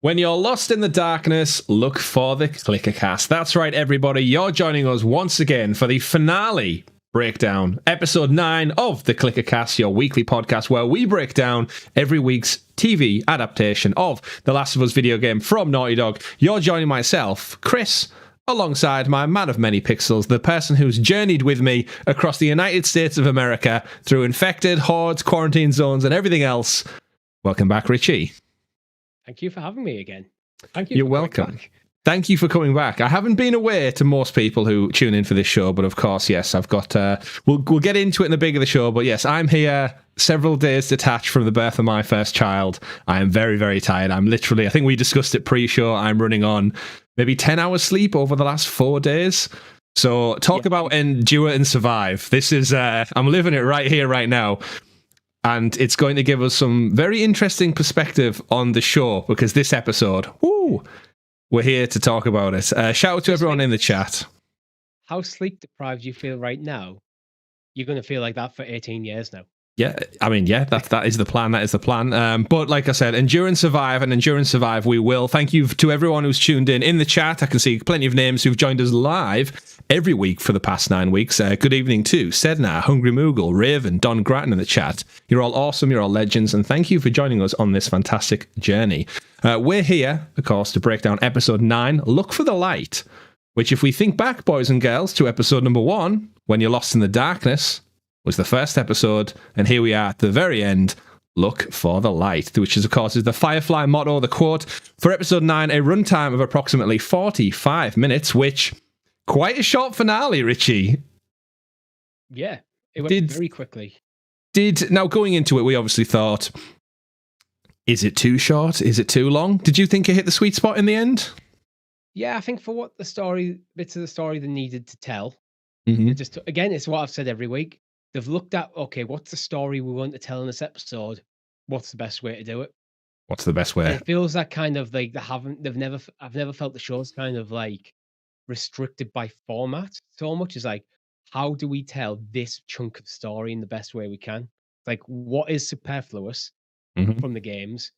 When you're lost in the darkness, look for the ClickerCast. That's right, everybody. You're joining us once again for the finale breakdown, episode 9 of the ClickerCast, your weekly podcast where we break down every week's TV adaptation of The Last of Us video game from Naughty Dog. You're joining myself, Chris, alongside my man of many pixels, the person who's journeyed with me across the United States of America through infected hordes, quarantine zones, and everything else. Welcome back, Richie. Thank you for having me again. Thank you. You're welcome. Thank you for coming back. I haven't been away to most people who tune in for this show, but of course, yes, I've got... We'll get into it in the big of the show, but yes, I'm here several days detached from the birth of my first child. I am very, very tired. I'm literally... I think we discussed it pre-show. I'm running on maybe 10 hours sleep over the last 4 days. So talk about endure and survive. This is... I'm living it right here, right now. And it's going to give us some very interesting perspective on the show, because this episode, we're here to talk about it. Shout out to everyone in the chat. How sleep deprived you feel right now, you're going to feel like that for 18 years now. Yeah, I mean, yeah, that is the plan. That is the plan. But like I said, endure and survive, and endure and survive we will. Thank you to everyone who's tuned in the chat. I can see plenty of names who've joined us live every week for the past 9 weeks. Good evening to Sedna, Hungry Moogle, Raven, Don Grattan in the chat. You're all awesome. You're all legends. And thank you for joining us on this fantastic journey. We're here, of course, to break down episode 9, Look for the Light, which if we think back, boys and girls, to episode number 1, When You're Lost in the Darkness, was the first episode, and here we are at the very end, Look for the Light, which is, of course, is the Firefly motto, the quote for episode 9, a runtime of approximately 45 minutes, which, quite a short finale, Richie. Yeah, it went very quickly. Now, going into it, we obviously thought, is it too short? Is it too long? Did you think it hit the sweet spot in the end? Yeah, I think for what bits of the story they needed to tell, Mm-hmm. Again, it's what I've said every week. They've looked at, okay, what's the story we want to tell in this episode? What's the best way to do it? What's the best way? And it feels that kind of like I've never felt the show's kind of like restricted by format so much as like, how do we tell this chunk of story in the best way we can? Like, what is superfluous from the games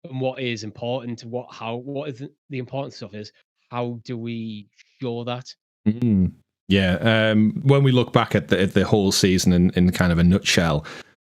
and what is important? What is the important stuff is? How do we show that? Mm. Yeah, when we look back at the whole season in kind of a nutshell,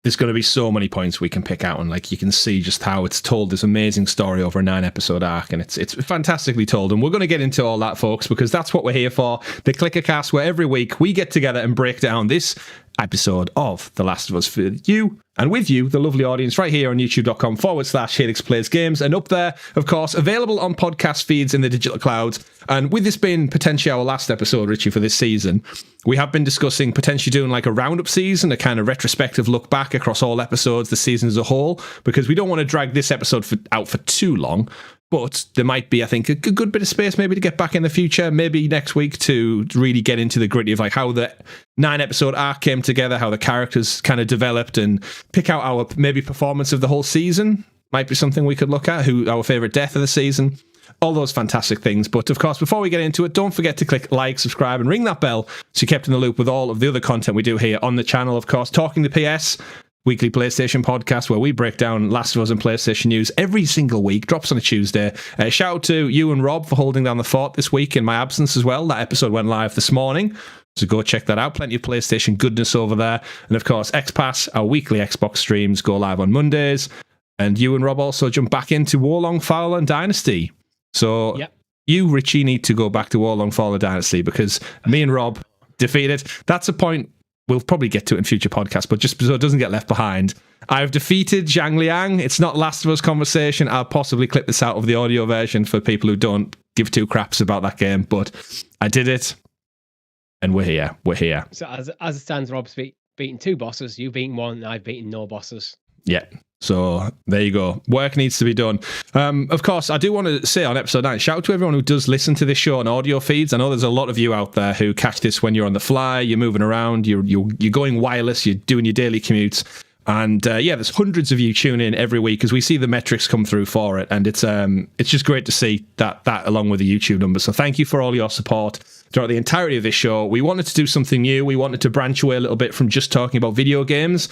there's going to be so many points we can pick out, and like you can see just how it's told this amazing story over a 9-episode arc, and it's fantastically told. And we're going to get into all that, folks, because that's what we're here for. The ClickerCast, where every week we get together and break down this episode of The Last of Us for you, and with you, the lovely audience, right here on youtube.com/HalixPlaysGames, and up there, of course, available on podcast feeds in the digital clouds. And with this being potentially our last episode, Richie, for this season, we have been discussing potentially doing like a roundup season, a kind of retrospective look back across all episodes, the season as a whole, because we don't want to drag this episode out for too long. But there might be, I think, a good bit of space maybe to get back in the future, maybe next week, to really get into the gritty of like how the 9-episode arc came together, how the characters kind of developed, and pick out our maybe performance of the whole season. Might be something we could look at, our favourite death of the season, all those fantastic things. But of course, before we get into it, don't forget to click like, subscribe, and ring that bell so you're kept in the loop with all of the other content we do here on the channel. Of course, Talking the PS, weekly PlayStation podcast where we break down Last of Us and PlayStation news every single week. Drops on a Tuesday. Shout out to you and Rob for holding down the fort this week in my absence as well. That episode went live this morning, so go check that out. Plenty of PlayStation goodness over there. And of course, XPass, our weekly Xbox streams, go live on Mondays. And you and Rob also jump back into Warlong, Fowl, and Dynasty. So You, Richie, need to go back to Warlong, Fowl, and Dynasty, because me and Rob defeated. That's a point we'll probably get to it in future podcasts, but just so it doesn't get left behind, I've defeated Zhang Liang. It's not Last of Us conversation. I'll possibly clip this out of the audio version for people who don't give two craps about that game, but I did it, and we're here. We're here. So as it stands, Rob's beaten 2 bosses. You've beaten 1, and I've beaten no bosses. Yeah. So there you go. Work needs to be done. Of course, I do want to say on episode 9, shout out to everyone who does listen to this show on audio feeds. I know there's a lot of you out there who catch this when you're on the fly, you're moving around, you're going wireless, you're doing your daily commutes. And there's hundreds of you tune in every week as we see the metrics come through for it. And it's just great to see that along with the YouTube numbers. So thank you for all your support throughout the entirety of this show. We wanted to do something new. We wanted to branch away a little bit from just talking about video games.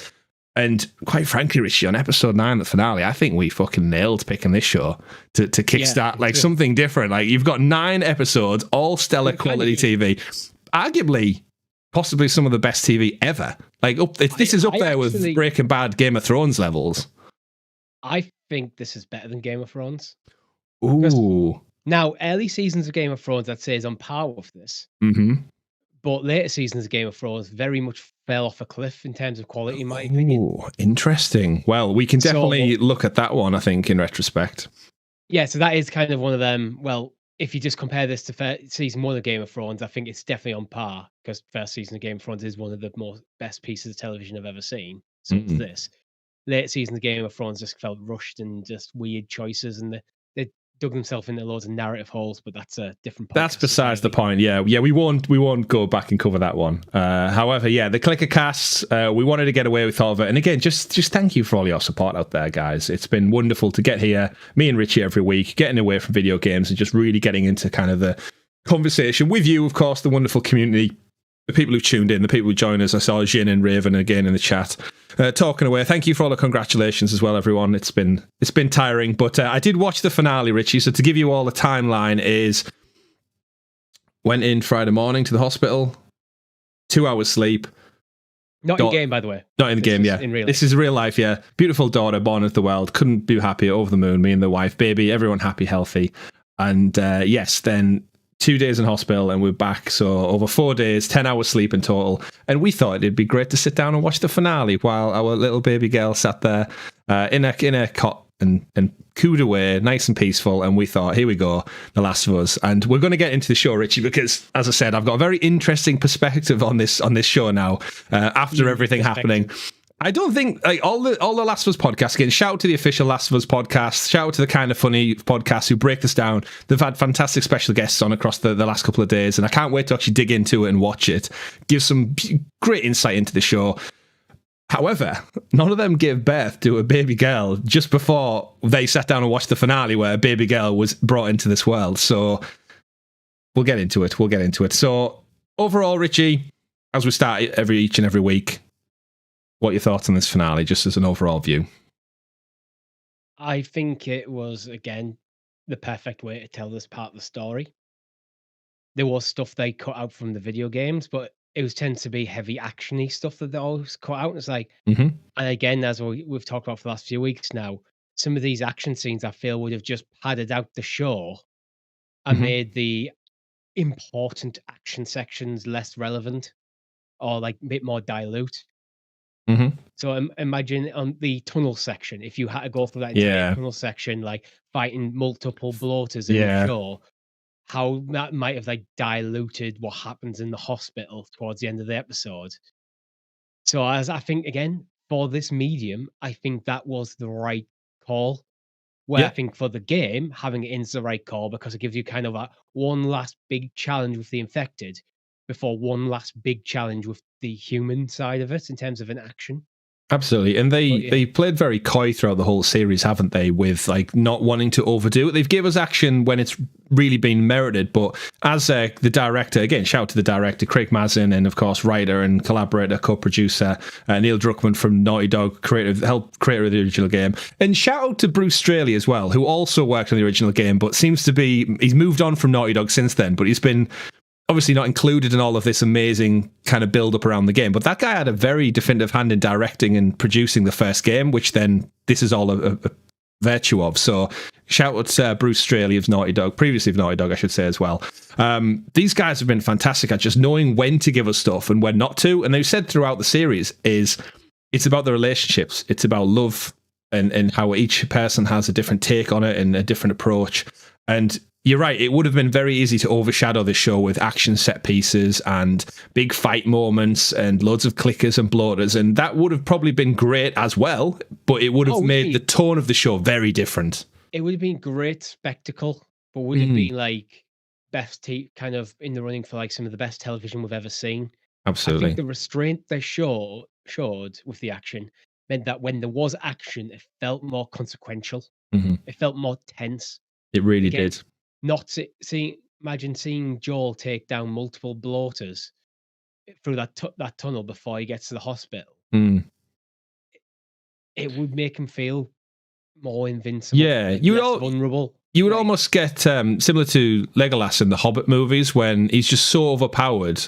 And quite frankly, Richie, on episode 9, the finale, I think we fucking nailed picking this show to kickstart like something different. Like, you've got 9 episodes, all stellar quality TV. Arguably, possibly some of the best TV ever. Like, this is up there with Breaking Bad, Game of Thrones levels. I think this is better than Game of Thrones. Ooh. Now, early seasons of Game of Thrones, I'd say, is on par with this. Mm-hmm. But later seasons of Game of Thrones very much fell off a cliff in terms of quality, in my opinion. Ooh, interesting. Well, we can definitely look at that one, I think, in retrospect. Yeah, so that is kind of one of them. Well, if you just compare this to season 1 of Game of Thrones, I think it's definitely on par, because first season of Game of Thrones is one of the best pieces of television I've ever seen. So it's this. Late season of Game of Thrones just felt rushed and just weird choices, and they dug themselves into loads of narrative holes, but that's a different podcast. That's besides the point. Yeah, we won't go back and cover that one. However, yeah, the ClickerCasts, we wanted to get away with all of it. And again, just thank you for all your support out there, guys. It's been wonderful to get here, me and Richie every week, getting away from video games and just really getting into kind of the conversation with you, of course, the wonderful community, the people who tuned in, the people who joined us. I saw Jin and Raven again in the chat, talking away. Thank you for all the congratulations as well, everyone. It's been tiring, but I did watch the finale, Richie. So to give you all the timeline is, went in Friday morning to the hospital, 2 hours sleep. Not in game, by the way. Not in the game, yeah. This is real life, yeah. Beautiful daughter, born into the world. Couldn't be happier, over the moon. Me and the wife, baby, everyone happy, healthy. And yes, then 2 days in hospital and we're back. So over 4 days, 10 hours sleep in total. And we thought it'd be great to sit down and watch the finale while our little baby girl sat there in a cot and cooed away, nice and peaceful. And we thought, here we go, The Last of Us. And we're going to get into the show, Richie, because as I said, I've got a very interesting perspective on this show now, after everything happening. I don't think, like, all the Last of Us podcasts, again, shout out to the official Last of Us podcast, shout out to the Kind of Funny podcast who break this down. They've had fantastic special guests on across the last couple of days, and I can't wait to actually dig into it and watch it. Give some great insight into the show. However, none of them gave birth to a baby girl just before they sat down and watched the finale where a baby girl was brought into this world. So we'll get into it. So overall, Richie, as we start each and every week, what are your thoughts on this finale, just as an overall view? I think it was, again, the perfect way to tell this part of the story. There was stuff they cut out from the video games, but it tends to be heavy actiony stuff that they always cut out. It's like, and again, as we've talked about for the last few weeks now, some of these action scenes I feel would have just padded out the show and made the important action sections less relevant or like a bit more dilute. So imagine on the tunnel section, if you had to go through that entire tunnel section, like fighting multiple bloaters in the show, how that might have like diluted what happens in the hospital towards the end of the episode. So as I think, again, for this medium, I think that was the right call. Where I think for the game, having it in is the right call because it gives you kind of a one last big challenge with the infected before one last big challenge with the human side of it in terms of an action. Absolutely. And they played very coy throughout the whole series, haven't they, with like not wanting to overdo it. They've given us action when it's really been merited, but as the director, again, shout out to the director, Craig Mazin, and of course writer and collaborator, co-producer Neil Druckmann from Naughty Dog, creator of the original game, and shout out to Bruce Straley as well, who also worked on the original game, but he's moved on from Naughty Dog since then, but he's been obviously not included in all of this amazing kind of build up around the game. But that guy had a very definitive hand in directing and producing the first game, which then this is all a virtue of. So shout out to Bruce Straley of Naughty Dog, previously of Naughty Dog, I should say as well. These guys have been fantastic at just knowing when to give us stuff and when not to. And they've said throughout the series it's about the relationships. It's about love and how each person has a different take on it and a different approach. And you're right, it would have been very easy to overshadow this show with action set pieces and big fight moments and loads of clickers and bloaters, and that would have probably been great as well, but it would have made the tone of the show very different. It would have been great spectacle, but would it be like best kind of in the running for like some of the best television we've ever seen? Absolutely. I think the restraint they showed with the action meant that when there was action, it felt more consequential. It felt more tense. It really did. Imagine seeing Joel take down multiple bloaters through that tunnel before he gets to the hospital. it would make him feel more invincible. Yeah, less vulnerable. You would almost get similar to Legolas in the Hobbit movies when he's just so overpowered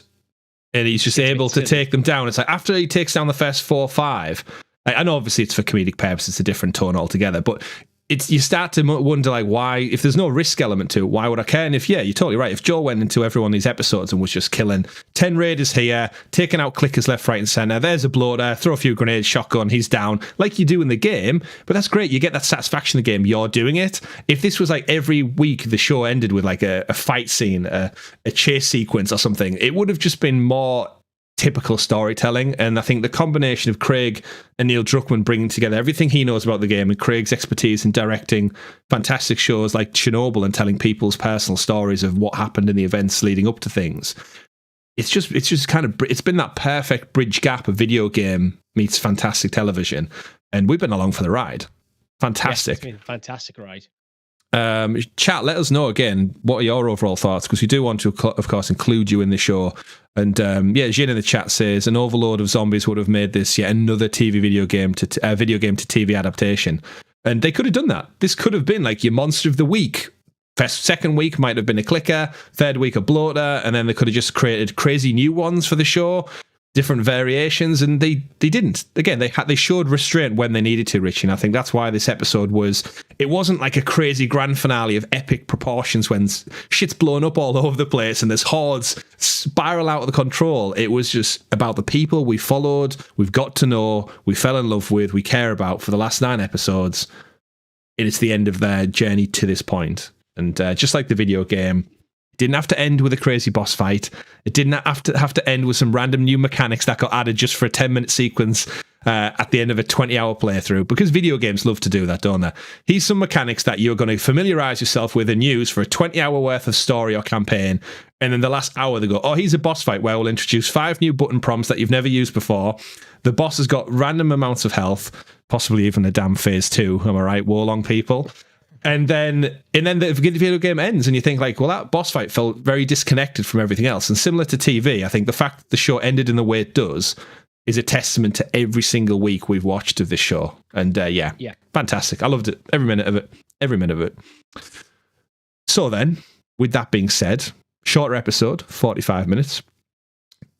and he's just able to take them down. It's like after he takes down the first 4 or 5. I know obviously it's for comedic purposes, it's a different tone altogether, but you start to wonder like why, if there's no risk element to it, why would I care? And if you're totally right, if Joel went into every one of these episodes and was just killing 10 raiders here, taking out clickers left, right and centre, there's a bloater, throw a few grenades, shotgun, he's down, like you do in the game, but that's great, you get that satisfaction in the game, you're doing it. If this was like every week the show ended with like a fight scene, a chase sequence or something, it would have just been more typical storytelling. And I think the combination of Craig and Neil Druckmann bringing together everything he knows about the game and Craig's expertise in directing fantastic shows like Chernobyl and telling people's personal stories of what happened in the events leading up to things, it's just kind of, it's been that perfect bridge gap of video game meets fantastic television, and we've been along for the ride. Fantastic. Yes, it's been a fantastic ride. Chat, let us know again, what are your overall thoughts, because we do want to of course include you in the show. And Jin in the chat says an overload of zombies would have made this yet another video game to TV adaptation, and they could have done that. This could have been like your monster of the week. Second week might have been a clicker, third week a bloater, and then they could have just created crazy new ones for the show, different variations, and they didn't. Again, they showed restraint when they needed to, Richie, and I think that's why this episode wasn't like a crazy grand finale of epic proportions when shit's blown up all over the place and there's hordes spiral out of the control. It was just about the people we followed, we've got to know, we fell in love with, we care about for the last 9 episodes, and it's the end of their journey to this point. And just like the video game, didn't have to end with a crazy boss fight. It didn't have to end with some random new mechanics that got added just for a 10-minute sequence at the end of a 20-hour playthrough, because video games love to do that, don't they? Here's some mechanics that you're going to familiarise yourself with and use for a 20-hour worth of story or campaign, and then the last hour they go, oh, here's a boss fight where we'll introduce 5 new button prompts that you've never used before. The boss has got random amounts of health, possibly even a damn phase 2, am I right, Warlong people? And then the video game ends, and you think like, well, that boss fight felt very disconnected from everything else. And similar to TV, I think the fact that the show ended in the way it does is a testament to every single week we've watched of this show. And fantastic. I loved it. Every minute of it. So then, with that being said, shorter episode, 45 minutes.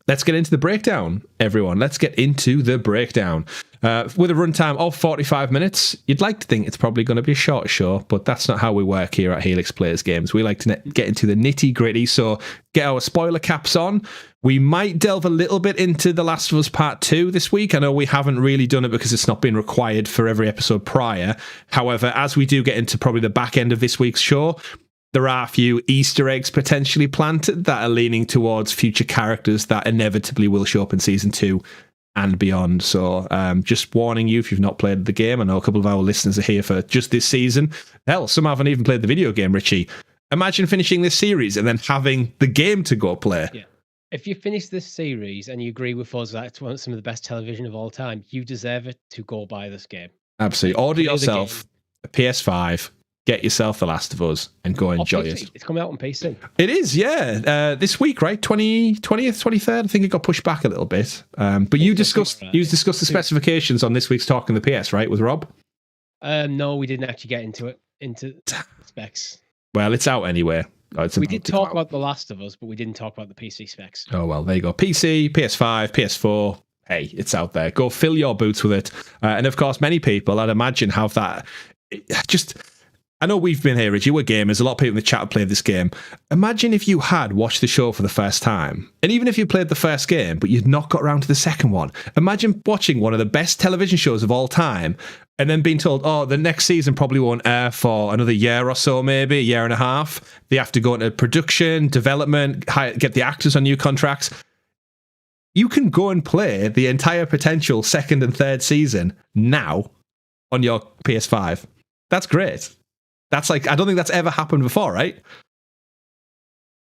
Let's get into the breakdown, everyone. Let's get into the breakdown. With a runtime of 45 minutes, you'd like to think it's probably going to be a shorter show, but that's not how we work here at Helix Players Games. We like to get into the nitty-gritty, so get our spoiler caps on. We might delve a little bit into The Last of Us Part 2 this week. I know we haven't really done it because it's not been required for every episode prior. However, as we do get into probably the back end of this week's show, there are a few Easter eggs potentially planted that are leaning towards future characters that inevitably will show up in Season 2 and beyond. So just warning you, if you've not played the game, I know a couple of our listeners are here for just this season. Hell, some haven't even played the video game, Richie. Imagine finishing this series and then having the game to go play. Yeah. If you finish this series and you agree with us that it's some of the best television of all time, you deserve it to go buy this game. Absolutely. Order yourself a PS5, get yourself The Last of Us, and go enjoy it. It's coming out on PC. It is, yeah. This week, right? 20th, 23rd. I think it got pushed back a little bit. But you discussed the specifications on this week's Talk in the PS, right, with Rob? No, we didn't actually get into specs. Well, it's out anyway. We did talk about The Last of Us, but we didn't talk about the PC specs. Oh, well, there you go. PC, PS5, PS4. Hey, it's out there. Go fill your boots with it. And of course, many people, I'd imagine, have that. I know we've been here, Richie, we're gamers. A lot of people in the chat have played this game. Imagine if you had watched the show for the first time, and even if you played the first game, but you'd not got around to the second one. Imagine watching one of the best television shows of all time, and then being told, oh, the next season probably won't air for another year or so, maybe, a year and a half. They have to go into production, development, get the actors on new contracts. You can go and play the entire potential second and third season now on your PS5. That's great. That's like, I don't think that's ever happened before, right?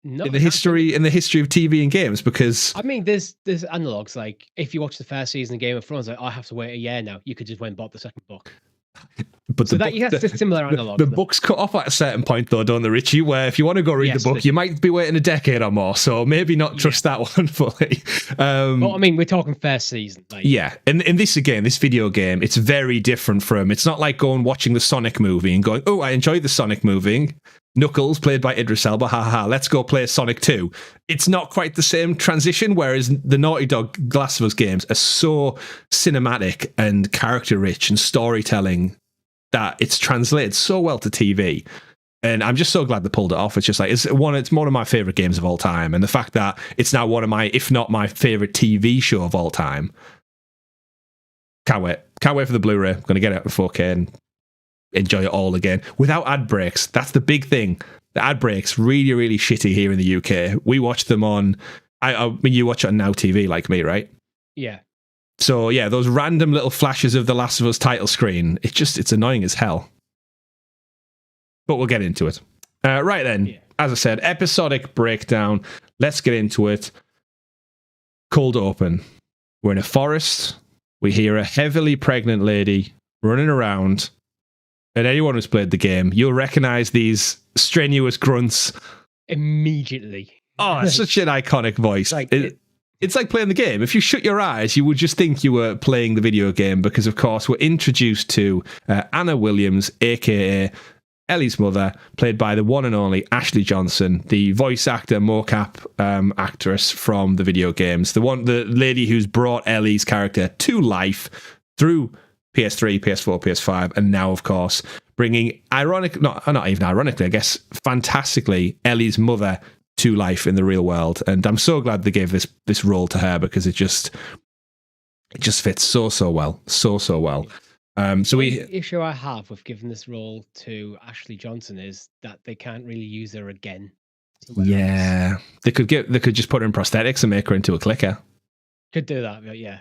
No, in the history of TV and games, because I mean, there's analogs. Like if you watch the first season of Game of Thrones, like I have to wait a year now. You could just went and bought the second book. But so that's a similar analog. The books cut off at a certain point, though, don't they, Richie? Where if you want to go read the book, you might be waiting a decade or more. So maybe not trust that one fully. Well, I mean, we're talking first season. Yeah, and this video game, it's very different from. It's not like going watching the Sonic movie and going, "Oh, I enjoyed the Sonic movie." Knuckles, played by Idris Elba, let's go play Sonic 2. It's not quite the same transition, whereas the Naughty Dog Last of Us games are so cinematic and character-rich and storytelling that it's translated so well to TV. And I'm just so glad they pulled it off. It's just like, it's one of my favourite games of all time. And the fact that it's now one of my, if not my favourite TV show of all time. Can't wait. Can't wait for the Blu-ray. I'm going to get it in 4K and enjoy it all again without ad breaks. That's the big thing. The ad breaks really, really shitty here in the UK. We watch them on. I mean, you watch it on Now TV like me, right? Yeah. So yeah, those random little flashes of The Last of Us title screen. It's annoying as hell. But we'll get into it. Right then, as I said, episodic breakdown. Let's get into it. Cold open. We're in a forest. We hear a heavily pregnant lady running around. And anyone who's played the game, you'll recognize these strenuous grunts immediately. Oh, it's such an iconic voice. It's like playing the game. If you shut your eyes, you would just think you were playing the video game because, of course, we're introduced to Anna Williams, a.k.a. Ellie's mother, played by the one and only Ashley Johnson, the voice actor, mocap actress from the video games, the lady who's brought Ellie's character to life through PS3, PS4, PS5, and now, of course, bringing not even ironically, I guess, fantastically, Ellie's mother to life in the real world. And I'm so glad they gave this role to her because it just fits so well. So well. The issue I have with giving this role to Ashley Johnson is that they can't really use her again. Yeah. They could just put her in prosthetics and make her into a clicker. Could do that, but yeah.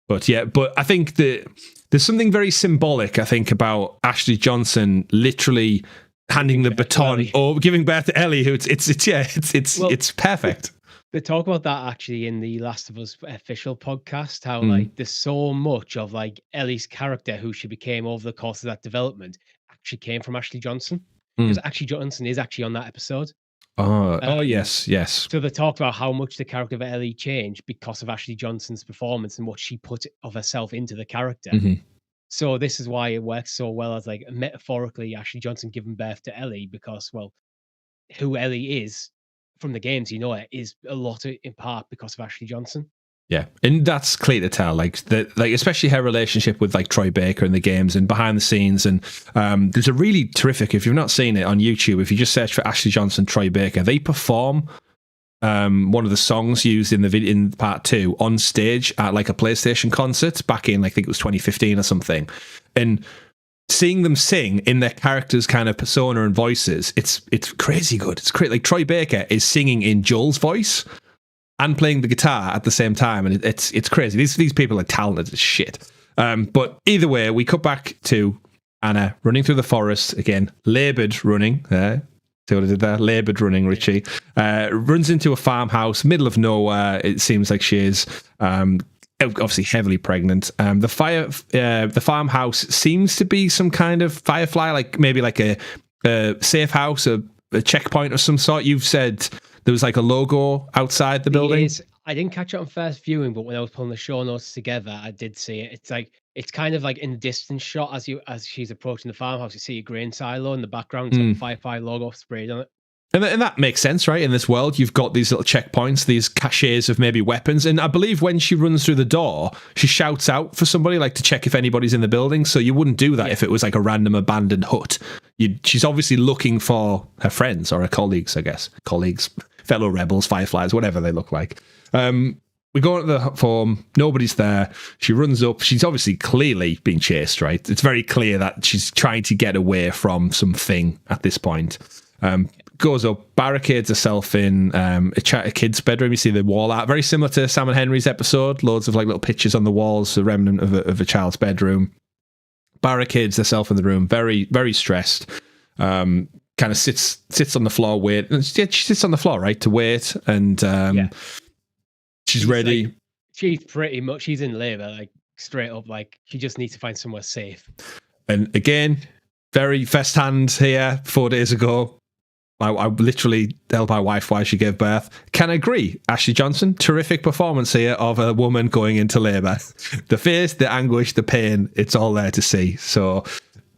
But I think that there's something very symbolic, I think, about Ashley Johnson literally handing the baton or giving birth to Ellie, who it's perfect. They talk about that actually in the Last of Us official podcast, how there's so much of Ellie's character who she became over the course of that development actually came from Ashley Johnson. Because Ashley Johnson is actually on that episode. Yes. So they talk about how much the character of Ellie changed because of Ashley Johnson's performance and what she put of herself into the character. Mm-hmm. So this is why it works so well as metaphorically Ashley Johnson giving birth to Ellie, because who Ellie is from the games, is a lot in part because of Ashley Johnson. Yeah, and that's clear to tell. Especially her relationship with Troy Baker in the games and behind the scenes. And there's a really terrific. If you've not seen it on YouTube, if you just search for Ashley Johnson, Troy Baker, they perform one of the songs used in the video in part 2 on stage at a PlayStation concert back in I think it was 2015 or something. And seeing them sing in their characters' kind of persona and voices, it's crazy good. It's crazy. Troy Baker is singing in Joel's voice and playing the guitar at the same time, and it's crazy. These people are talented as shit. But either way, we cut back to Anna running through the forest again, laboured running. See what I did there? Laboured running, Richie. Runs into a farmhouse, middle of nowhere. It seems like she is. Obviously heavily pregnant. The farmhouse seems to be some kind of Firefly, maybe a safe house, a checkpoint of some sort. You've said there was a logo outside the building. I didn't catch it on first viewing, but when I was pulling the show notes together, I did see it. It's kind of in the distance shot as she's approaching the farmhouse. You see a grain silo in the background, the Firefly logo sprayed on it. And that makes sense, right? In this world, you've got these little checkpoints, these caches of maybe weapons. And I believe when she runs through the door, she shouts out for somebody, to check if anybody's in the building. So you wouldn't do that if it was a random abandoned hut. She's obviously looking for her friends or her colleagues, I guess. Colleagues, fellow rebels, Fireflies, whatever they look like. We go into the farm. Nobody's there. She runs up. She's obviously clearly being chased, right? It's very clear that she's trying to get away from something at this point. Goes up, barricades herself in a kid's bedroom. You see the wall art, very similar to Sam and Henry's episode. Loads of little pictures on the walls, a remnant of a child's bedroom. Barricades herself in the room, very, very stressed. Kind of sits on the floor, wait. She sits on the floor, right, to wait, and she's ready. She's pretty much, she's in labour, straight up, she just needs to find somewhere safe. And again, very first hand here 4 days ago. I literally held my wife while she gave birth. Can agree. Ashley Johnson, terrific performance here of a woman going into labour. The fears, the anguish, the pain, it's all there to see. So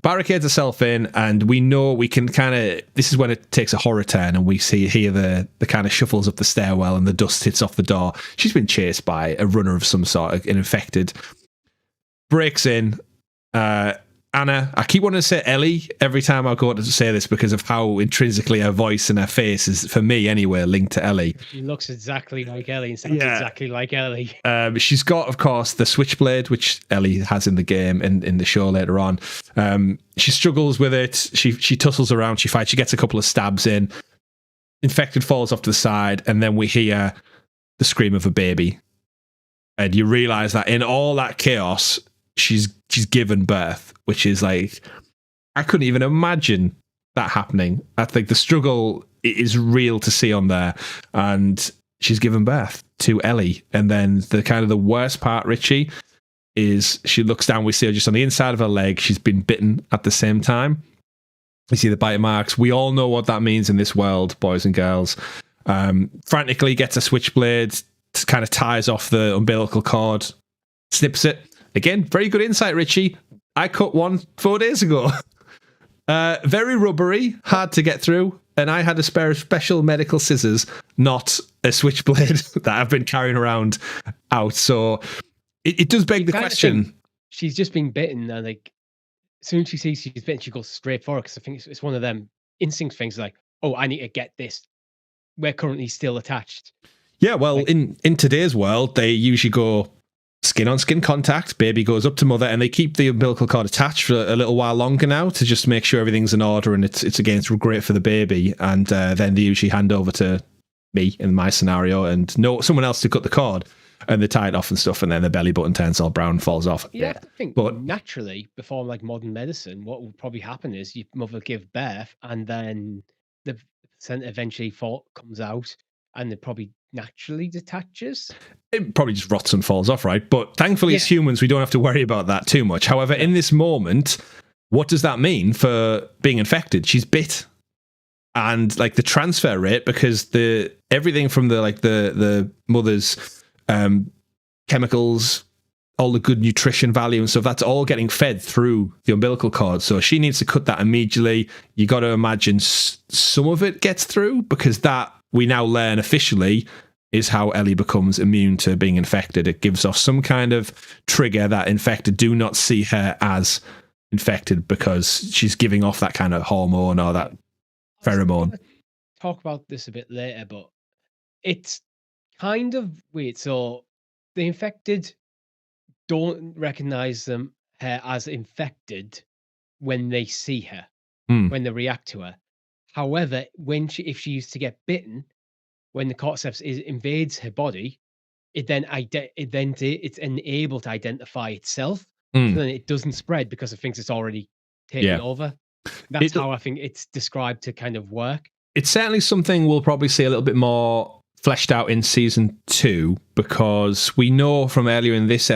barricades herself in, and we know we can kind of, this is when it takes a horror turn, and we hear the kind of shuffles up the stairwell and the dust hits off the door. She's been chased by a runner of some sort, an infected. Breaks in. Anna, I keep wanting to say Ellie every time I go to say this because of how intrinsically her voice and her face is, for me anyway, linked to Ellie. She looks exactly like Ellie and sounds exactly like Ellie. She's got, of course, the switchblade, which Ellie has in the game and in the show later on. She struggles with it. She tussles around. She fights. She gets a couple of stabs in. Infected falls off to the side, and then we hear the scream of a baby. And you realise that in all that chaos, she's given birth, which is like, I couldn't even imagine that happening. I think the struggle is real to see on there, and she's given birth to Ellie. And then the worst part, Richie, is she looks down, we see her just on the inside of her leg. She's been bitten at the same time. You see the bite marks. We all know what that means in this world, boys and girls. Frantically gets a switchblade, kind of ties off the umbilical cord, snips it. Again, very good insight, Richie. I cut one 4 days ago. Very rubbery, hard to get through, and I had a spare of special medical scissors, not a switchblade that I've been carrying around out. So it does beg the question. She's just been bitten, and like, as soon as she sees she's bitten, she goes straight for it, because I think it's one of them instinct things, like, oh, I need to get this. We're currently still attached. Yeah, well, like, in today's world, they usually go skin-on-skin contact, baby goes up to mother, and they keep the umbilical cord attached for a little while longer now to just make sure everything's in order, and it's great for the baby. And then they usually hand over to me in my scenario, and someone else to cut the cord, and they tie it off and stuff, and then the belly button turns all brown and falls off. You have to think, but naturally, before like modern medicine, what will probably happen is your mother give birth, and then the placenta eventually comes out, and it probably naturally detaches. It probably just rots and falls off, right? But thankfully, as humans, we don't have to worry about that too much. However, in this moment, what does that mean for being infected? She's bit, and like the transfer rate, because everything from the mother's chemicals, all the good nutrition value and stuff, that's all getting fed through the umbilical cord. So she needs to cut that immediately. You got to imagine some of it gets through, because that, we now learn officially, is how Ellie becomes immune to being infected. It gives off some kind of trigger that infected do not see her as infected, because she's giving off that kind of hormone or that pheromone. Talk about this a bit later, but it's kind of weird. So the infected don't recognize her as infected when they see her, when they react to her. However, if she used to get bitten, when the cordyceps invades her body, it's enabled to identify itself. So then it doesn't spread, because it thinks it's already taken over. That's how I think it's described to kind of work. It's certainly something we'll probably see a little bit more fleshed out in season 2, because we know from earlier in this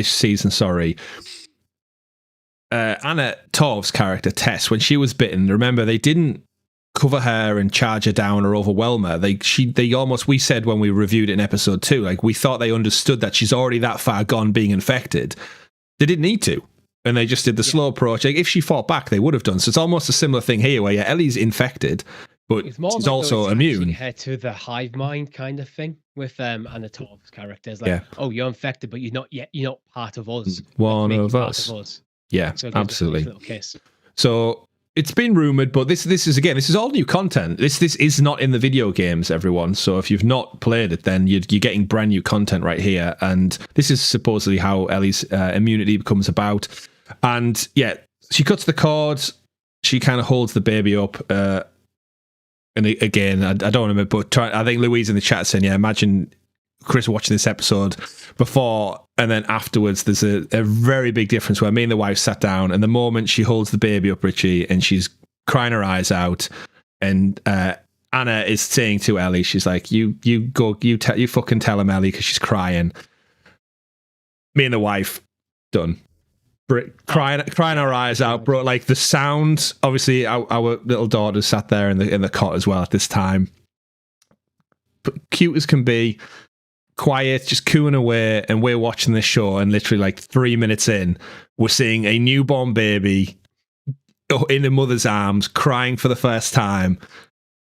season, Anna Torv's character Tess, when she was bitten, remember they didn't cover her and charge her down or overwhelm her. They almost, we said when we reviewed it in episode 2, like we thought they understood that she's already that far gone being infected. They didn't need to, and they just did the slow approach. Like, if she fought back, they would have done. So it's almost a similar thing here, where Ellie's infected, but she's like also immune. Her to the hive mind kind of thing with Anna Torv's characters, like, oh, you're infected, but you're not part of us. One of us. Yeah, so absolutely. Little kiss. So it's been rumored, but this is all new content. This is not in the video games, everyone. So if you've not played it, then you're getting brand new content right here. And this is supposedly how Ellie's immunity comes about. And yeah, she cuts the cord. She kind of holds the baby up. And again, I don't want to, but I think Louise in the chat saying, yeah, imagine Chris watching this episode before and then afterwards. There's a very big difference where me and the wife sat down, and the moment she holds the baby up, Richie, and she's crying her eyes out, and Anna is saying to Ellie, she's like, you fucking tell him, Ellie, because she's crying. Me and the wife, done. crying our eyes out, bro. Like the sound, obviously, our little daughter sat there in the cot as well at this time. But cute as can be, quiet, just cooing away, and we're watching this show, and literally like 3 minutes in, we're seeing a newborn baby in the mother's arms, crying for the first time.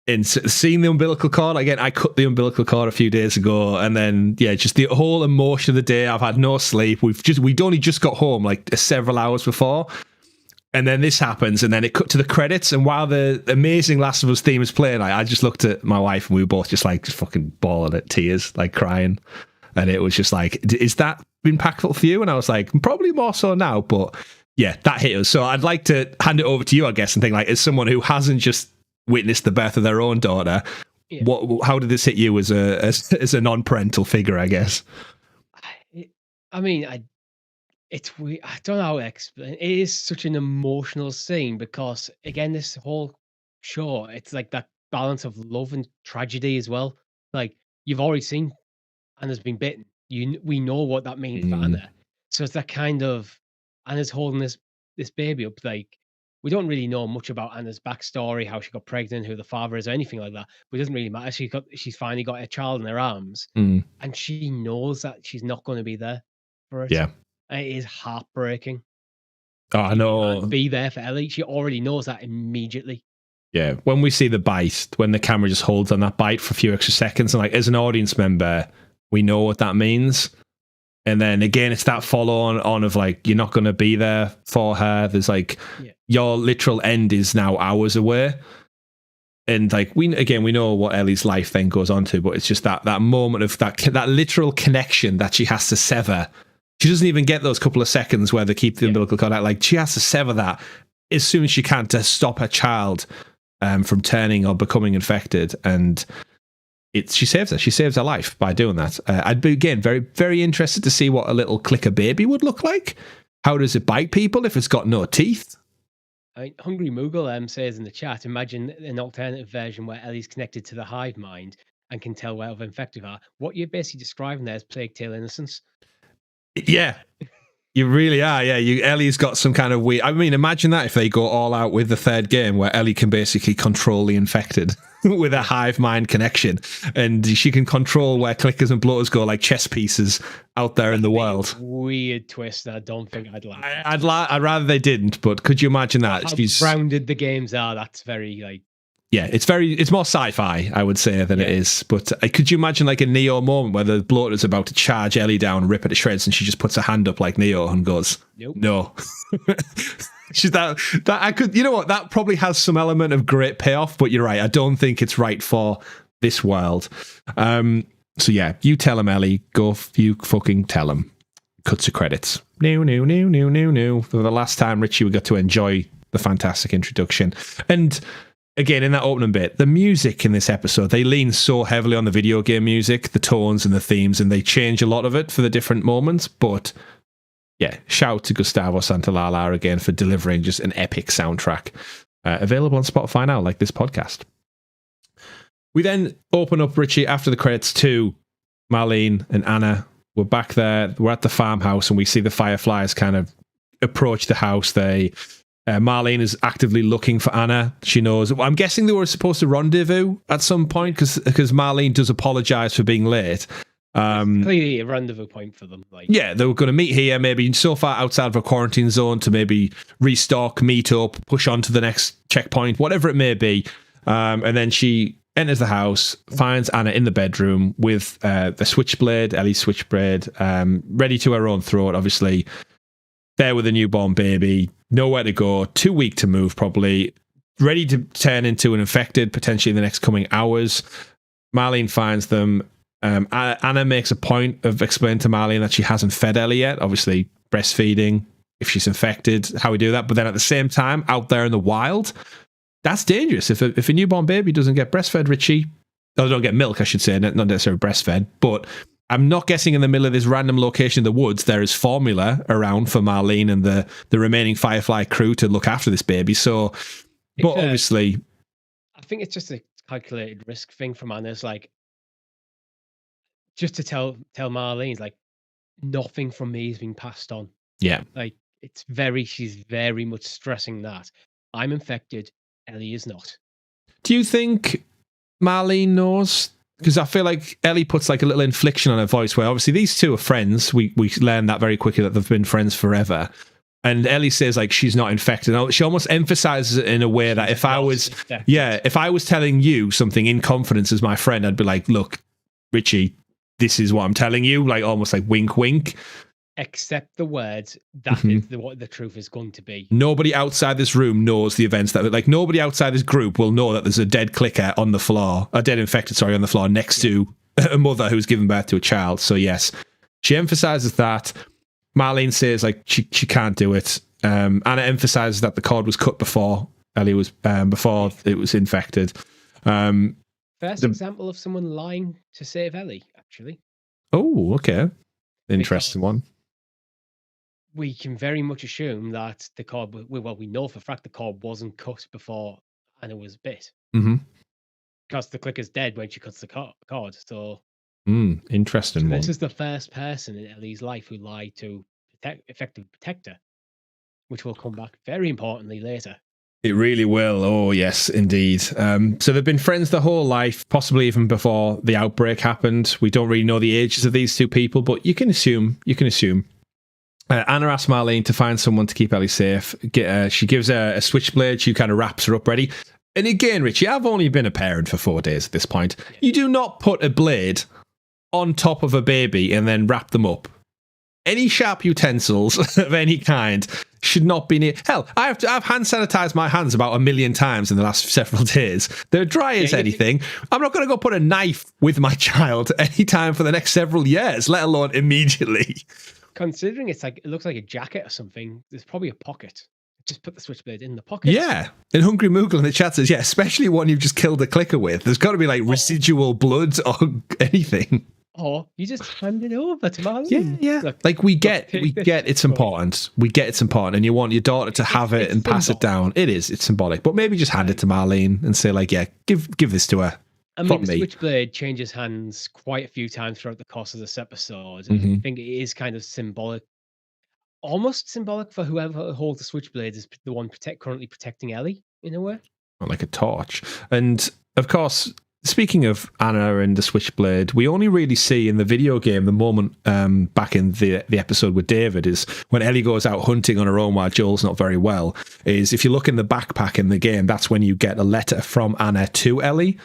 And seeing the umbilical cord again, I cut the umbilical cord a few days ago, and then just the whole emotion of the day. I've had no sleep. We'd only just got home like several hours before, and then this happens, and then it cut to the credits. And while the amazing Last of Us theme is playing, I just looked at my wife, and we were both just fucking bawling at tears, like crying. And it was just like, is that impactful for you? And I was like, probably more so now, but yeah, that hit us. So I'd like to hand it over to you, I guess, and think like, as someone who hasn't just witnessed the birth of their own daughter, how did this hit you as a non-parental figure, I guess? I mean, it's weird. I don't know how to explain. It is such an emotional scene because, again, this whole show, it's like that balance of love and tragedy as well. Like, you've already seen Anna's been bitten. We know what that means for Anna. So it's that kind of, Anna's holding this baby up. Like, we don't really know much about Anna's backstory, how she got pregnant, who the father is, or anything like that. But it doesn't really matter. She's finally got a child in her arms, and she knows that she's not going to be there for it. Yeah, and it is heartbreaking. Oh, I know. Be there for Ellie. She already knows that immediately. Yeah, when we see the bite, when the camera just holds on that bite for a few extra seconds, and like as an audience member, we know what that means. And then again, it's that follow on of like, you're not going to be there for her. There's like, your literal end is now hours away. And like, we know what Ellie's life then goes on to, but it's just that moment of that literal connection that she has to sever. She doesn't even get those couple of seconds where they keep the umbilical cord out. Like, she has to sever that as soon as she can to stop her child from turning or becoming infected. And she saves her. She saves her life by doing that. I'd be, again, very, very interested to see what a little clicker baby would look like. How does it bite people if it's got no teeth? I mean, Hungry Moogle says in the chat, imagine an alternative version where Ellie's connected to the hive mind and can tell where other infected are. What you're basically describing there is Plague Tale Innocence. Yeah. You really are, yeah. Ellie's got some kind of weird... I mean, imagine that if they go all out with the third game where Ellie can basically control the infected with a hive mind connection, and she can control where clickers and bloaters go like chess pieces out there in the world. Weird twist. I don't think I'd like. I'd rather they didn't, but could you imagine that? How grounded the games are, that's very like... Yeah, it's more sci-fi, I would say, than it is. But could you imagine like a Neo moment where the bloater's about to charge Ellie down and rip her to shreds, and she just puts her hand up like Neo and goes, "Nope, no." She's that I could, you know what? That probably has some element of great payoff, but you're right. I don't think it's right for this world. So yeah, you tell him, Ellie. You fucking tell him. Cut to credits. No. For the last time, Richie, we got to enjoy the fantastic introduction. And again, in that opening bit, the music in this episode, they lean so heavily on the video game music, the tones and the themes, and they change a lot of it for the different moments. But yeah, shout to Gustavo Santaolalla again for delivering just an epic soundtrack. Available on Spotify now, like this podcast. We then open up, Richie, after the credits to Marlene and Anna. We're back there. We're at the farmhouse, and we see the Fireflies kind of approach the house. Marlene is actively looking for Anna. She knows. I'm guessing they were supposed to rendezvous at some point because Marlene does apologize for being late. Clearly a rendezvous point for them. Yeah, they were going to meet here, maybe so far outside of a quarantine zone to maybe restock, meet up, push on to the next checkpoint, whatever it may be. And then she enters the house, finds Anna in the bedroom with the switchblade, Ellie's switchblade, ready to her own throat, obviously. There with a newborn baby, nowhere to go, too weak to move probably, ready to turn into an infected potentially in the next coming hours. Marlene finds them. Anna makes a point of explaining to Marlene that she hasn't fed Ellie yet, obviously breastfeeding if she's infected, how we do that. But then at the same time, out there in the wild, that's dangerous. If a newborn baby doesn't get breastfed, Richie, or don't get milk, I should say, not necessarily breastfed, but I'm not guessing in the middle of this random location in the woods there is formula around for Marlene and the remaining Firefly crew to look after this baby. So, but obviously, I think it's just a calculated risk thing from Anna's, like, just to tell Marlene, like, nothing from me is being passed on. Yeah, like she's very much stressing that I'm infected, Ellie is not. Do you think Marlene knows? Because I feel like Ellie puts like a little inflection on her voice where obviously these two are friends. We learn that very quickly that they've been friends forever. And Ellie says like she's not infected. She almost emphasizes it in a way that if I was telling you something in confidence as my friend, I'd be like, look, Richie, this is what I'm telling you, like almost like wink, wink. Accept the words. That is what the truth is going to be. Nobody outside this room knows the events that, like, nobody outside this group will know that there's a dead clicker on the floor, a dead infected, sorry, on the floor next to a mother who's given birth to a child. So yes, she emphasizes that. Marlene says like she can't do it. Anna emphasizes that the cord was cut before Ellie was before it was infected. First example of someone lying to save Ellie, actually. Oh, okay, interesting one. We can very much assume that the cord, we know for a fact the cord wasn't cut before Anna was bit. Because the clicker's dead when she cuts the cord. So, interesting one. This is the first person in Ellie's life who lied to effective protect her, which will come back very importantly later. It really will. Oh, yes, indeed. So they've been friends their whole life, possibly even before the outbreak happened. We don't really know the ages of these two people, but you can assume. Anna asks Marlene to find someone to keep Ellie safe. She gives her a switchblade. She kind of wraps her up ready. And again, Richie, I've only been a parent for 4 days at this point. You do not put a blade on top of a baby and then wrap them up. Any sharp utensils of any kind should not be near. Hell, I've hand sanitized my hands about 1 million times in the last several days. They're dry as anything. I'm not going to go put a knife with my child anytime for the next several years, let alone immediately. Considering it looks like a jacket or something, there's probably a pocket. Just put the switchblade in the pocket. Yeah. And Hungry Moogle in the chat says, yeah, especially one you've just killed a clicker with. There's got to be like residual blood or anything. Or you just hand it over to Marlene. Yeah. Look, like we get it's important. We get it's important, and you want your daughter to have it and pass it down. It's symbolic. But maybe just hand it to Marlene and say like, yeah, give this to her. I mean, the switchblade changes hands quite a few times throughout the course of this episode. And I think it is kind of symbolic, almost symbolic for whoever holds the switchblade is the one currently protecting Ellie in a way. Like a torch. And of course, speaking of Anna and the switchblade, we only really see in the video game the moment back in the episode with David is when Ellie goes out hunting on her own while Joel's not very well. Is if you look in the backpack in the game, that's when you get a letter from Anna to Ellie.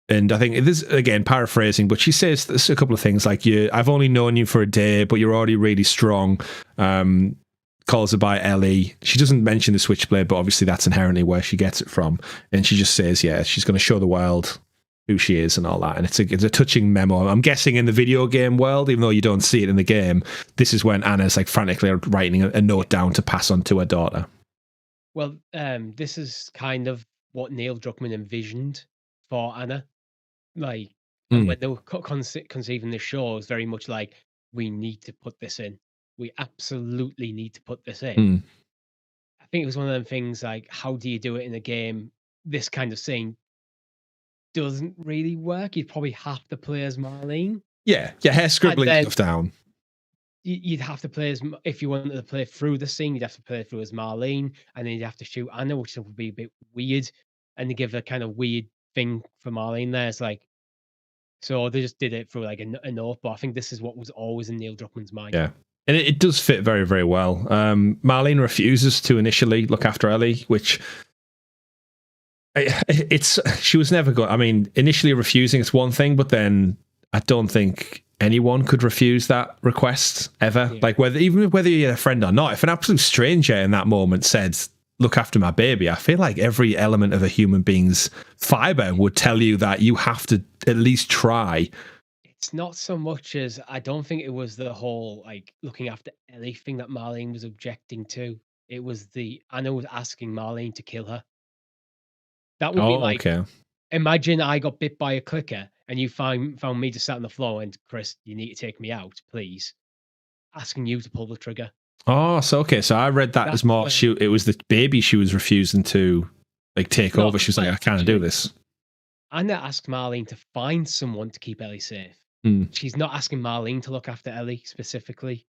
And I think this, again, paraphrasing, but she says a couple of things like, I've only known you for a day, but you're already really strong. Calls her by Ellie. She doesn't mention the switchblade, but obviously that's inherently where she gets it from. And she just says, yeah, she's going to show the world who she is and all that. And it's a touching memo. I'm guessing in the video game world, even though you don't see it in the game, this is when Anna's like frantically writing a note down to pass on to her daughter. Well, this is kind of what Neil Druckmann envisioned for Anna. Like, when they were conceiving this show, it was very much like, we need to put this in. We absolutely need to put this in. I think it was one of them things like, how do you do it in a game? This kind of scene doesn't really work. You'd probably have to play as Marlene. Yeah, your hair scribbling stuff down. You'd have to play as, if you wanted to play through the scene, you'd have to play through as Marlene, and then you'd have to shoot Anna, which would be a bit weird, and they give a kind of weird thing for Marlene there. It's like, so they just did it through like a note, but I think this is what was always in Neil Druckmann's mind. Yeah. And it does fit very, very well. Marlene refuses to initially look after Ellie, which she was never going. I mean, initially refusing is one thing, but then I don't think anyone could refuse that request ever. Yeah. Like whether you're a friend or not, if an absolute stranger in that moment said, look after my baby, I feel like every element of a human being's fiber would tell you that you have to at least try. It's not so much as, I don't think it was the whole like looking after Ellie thing that Marlene was objecting to. It was Anna was asking Marlene to kill her. That would be like, imagine I got bit by a clicker and you found me just sat on the floor and, Chris, you need to take me out, please. Asking you to pull the trigger. Oh, so I read that as more it was the baby she was refusing to like take over. She was like, I can't do this. Anna asked Marlene to find someone to keep Ellie safe. She's not asking Marlene to look after Ellie specifically.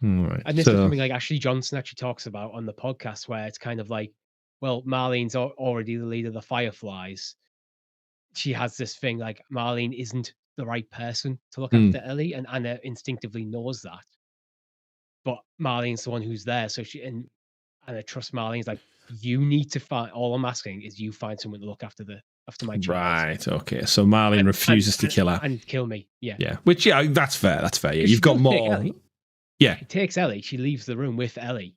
Right. And this is something like Ashley Johnson actually talks about on the podcast, where it's kind of like, well, Marlene's already the leader of the Fireflies. She has this thing like Marlene isn't the right person to look after Ellie, and Anna instinctively knows that. But Marlene's the one who's there, so and I trust Marlene's like, you need to find. All I'm asking is you find someone to look after my child. Right. Okay. So Marlene refuses to kill her and kill me. Yeah. Yeah. Which that's fair. That's fair. Yeah. You've got more. Yeah. She takes Ellie. She leaves the room with Ellie.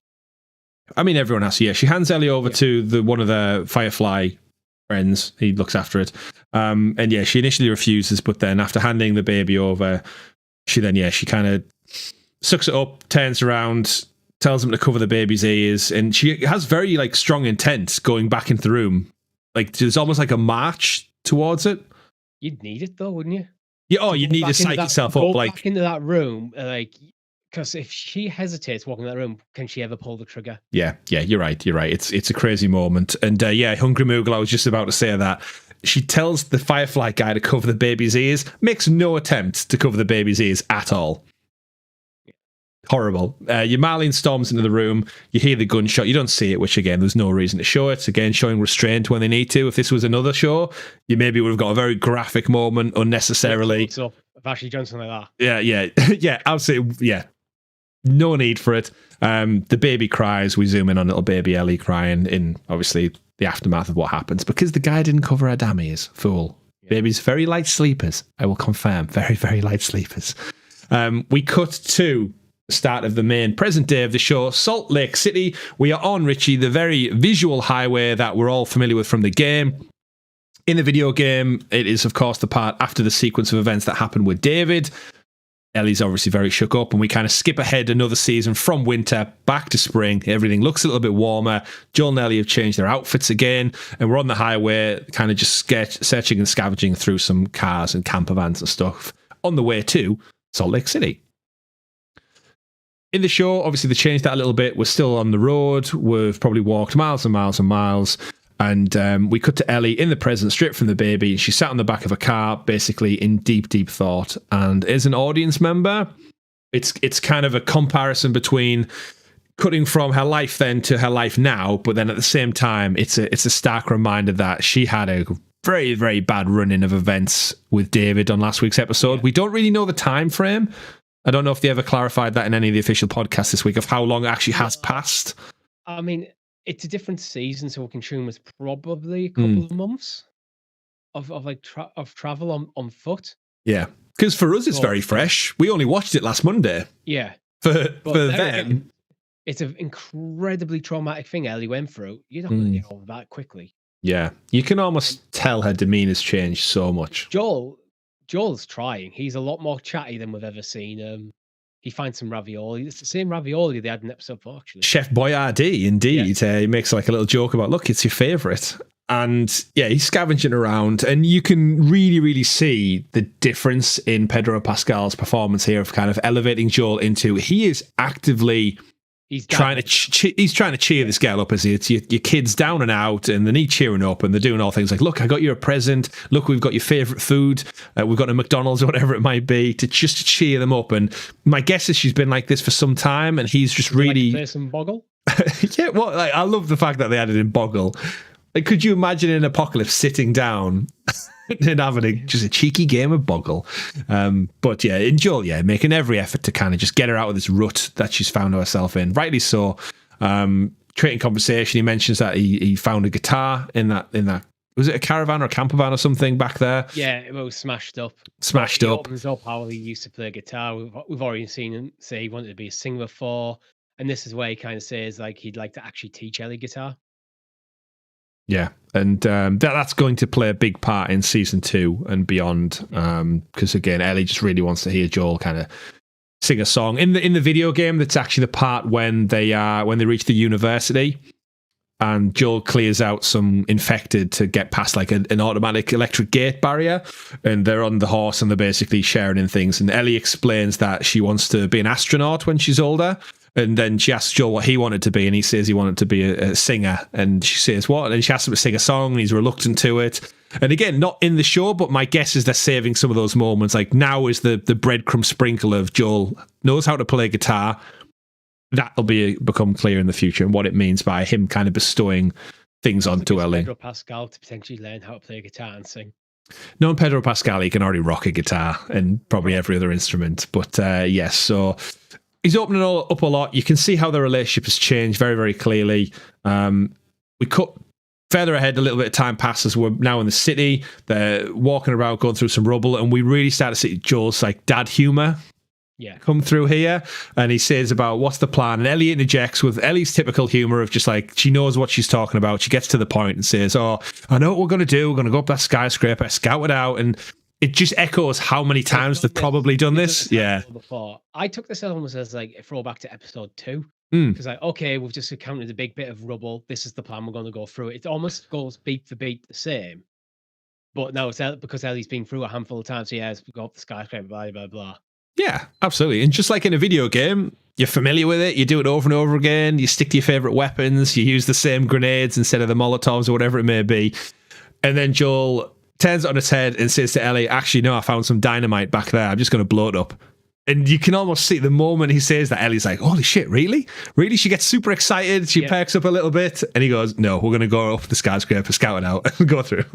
I mean, everyone has. Yeah. She hands Ellie over to one of the Firefly friends. He looks after it. And yeah, she initially refuses, but then after handing the baby over, she kind of sucks it up, turns around, tells him to cover the baby's ears, and she has very like strong intent going back into the room. Like there's almost like a march towards it. You'd need it though, wouldn't you? Yeah. Oh, you'd need to psych yourself up. Go like back into that room, like. Because if she hesitates walking in that room, can she ever pull the trigger? Yeah, you're right. It's a crazy moment. And Hungry Moogle, I was just about to say that. She tells the Firefly guy to cover the baby's ears, makes no attempt to cover the baby's ears at all. Horrible. Your Marlene storms into the room, you hear the gunshot, you don't see it, which again, there's no reason to show it. Again, showing restraint when they need to. If this was another show, you maybe would have got a very graphic moment unnecessarily. So, of Ashley Johnson like that. Yeah, absolutely, yeah. No need for it. The baby cries. We zoom in on little baby Ellie crying in, obviously, the aftermath of what happens because the guy didn't cover her damn ears. Fool. Yeah. Babies, very light sleepers. I will confirm. Very, very light sleepers. We cut to the start of the main present day of the show, Salt Lake City. We are on, Richie, the very visual highway that we're all familiar with from the game. In the video game, it is, of course, the part after the sequence of events that happened with David. Ellie's obviously very shook up, and we kind of skip ahead another season from winter back to spring. Everything looks a little bit warmer. Joel and Ellie have changed their outfits again, and we're on the highway, kind of just searching and scavenging through some cars and camper vans and stuff on the way to Salt Lake City. In the show, obviously, they changed that a little bit. We're still on the road. We've probably walked miles and miles and miles. And we cut to Ellie in the present, straight from the baby. She sat on the back of a car, basically in deep, deep thought. And as an audience member, it's kind of a comparison between cutting from her life then to her life now. But then at the same time, it's a stark reminder that she had a very, very bad run-in of events with David on last week's episode. Yeah. We don't really know the time frame. I don't know if they ever clarified that in any of the official podcasts this week of how long it actually has passed. I mean, it's a different season, so we can assume it's probably a couple of months of travel on foot. Yeah, because for us it's very fresh. We only watched it last Monday. Yeah, for them, it's an incredibly traumatic thing Ellie went through. You're not going to get over that quickly. Yeah, you can almost tell her demeanor's changed so much. Joel's trying. He's a lot more chatty than we've ever seen. He finds some ravioli. It's the same ravioli they had in episode 4, actually. Chef Boyardee, indeed. Yeah. He makes like a little joke about, look, it's your favourite. And yeah, he's scavenging around. And you can really, really see the difference in Pedro Pascal's performance here of kind of elevating Joel into, he is actively... He's trying to cheer this girl up as your kid's down and out, and they need cheering up, and they're doing all things like, look, I got you a present. Look, we've got your favourite food. We've got a McDonald's or whatever it might be to cheer them up. And my guess is she's been like this for some time, and he's just really... Like some Boggle? Yeah, well, I love the fact that they added in Boggle. Like, could you imagine an apocalypse sitting down and having just a cheeky game of Boggle? But yeah, in Joel, making every effort to kind of just get her out of this rut that she's found herself in. Rightly so. Creating conversation. He mentions that he found a guitar in that. Was it a caravan or a camper van or something back there? Yeah, it was smashed up. He opens up how he used to play guitar. We've already seen him say he wanted to be a singer before, and this is where he kind of says like he'd like to actually teach Ellie guitar. Yeah, and that's going to play a big part in season 2 and beyond. Because again, Ellie just really wants to hear Joel kind of sing a song. In the video game, that's actually the part when they reach the university, and Joel clears out some infected to get past like an automatic electric gate barrier, and they're on the horse and they're basically sharing in things. And Ellie explains that she wants to be an astronaut when she's older. And then she asks Joel what he wanted to be, and he says he wanted to be a singer. And she says, what? And she asks him to sing a song, and he's reluctant to it. And again, not in the show, but my guess is they're saving some of those moments. Like now is the breadcrumb sprinkle of Joel knows how to play guitar, that'll become clear in the future and what it means by him kind of bestowing things onto Ellie. Pedro Pascal to potentially learn how to play guitar and sing. Knowing Pedro Pascal, he can already rock a guitar and probably every other instrument. But yes, so he's opening up a lot. You can see how the relationship has changed very, very clearly. We cut further ahead, a little bit of time passes. We're now in the city. They're walking around, going through some rubble, and we really start to see Joel's like dad humor come through here. And he says about what's the plan, and Ellie interjects with Ellie's typical humor of just like she knows what she's talking about. She gets to the point and says, "Oh, I know what we're going to do. We're going to go up that skyscraper, scout it out." And it just echoes how many times they've probably done this. Yeah. Before I took this almost as like a throwback to episode 2. Because like, okay, we've just encountered a big bit of rubble. This is the plan. We're going to go through it. It almost goes beat for beat the same. But no, it's because Ellie's been through a handful of times. So yeah, we go up the skyscraper, blah, blah, blah. Yeah, absolutely. And just like in a video game, you're familiar with it. You do it over and over again. You stick to your favorite weapons. You use the same grenades instead of the Molotovs or whatever it may be. And then Joel turns it on its head and says to Ellie, actually, no, I found some dynamite back there. I'm just going to blow it up. And you can almost see the moment he says that, Ellie's like, holy shit, really? Really? She gets super excited. She perks up a little bit. And he goes, no, we're going to go up the skyscraper, scout it out, and go through.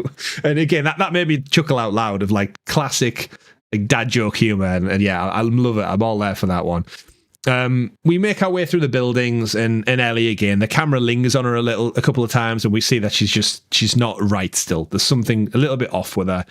And again, that made me chuckle out loud of like classic like dad joke humor. And yeah, I love it. I'm all there for that one. We make our way through the buildings and Ellie again, the camera lingers on her a couple of times, and we see that she's not right still. There's something a little bit off with her.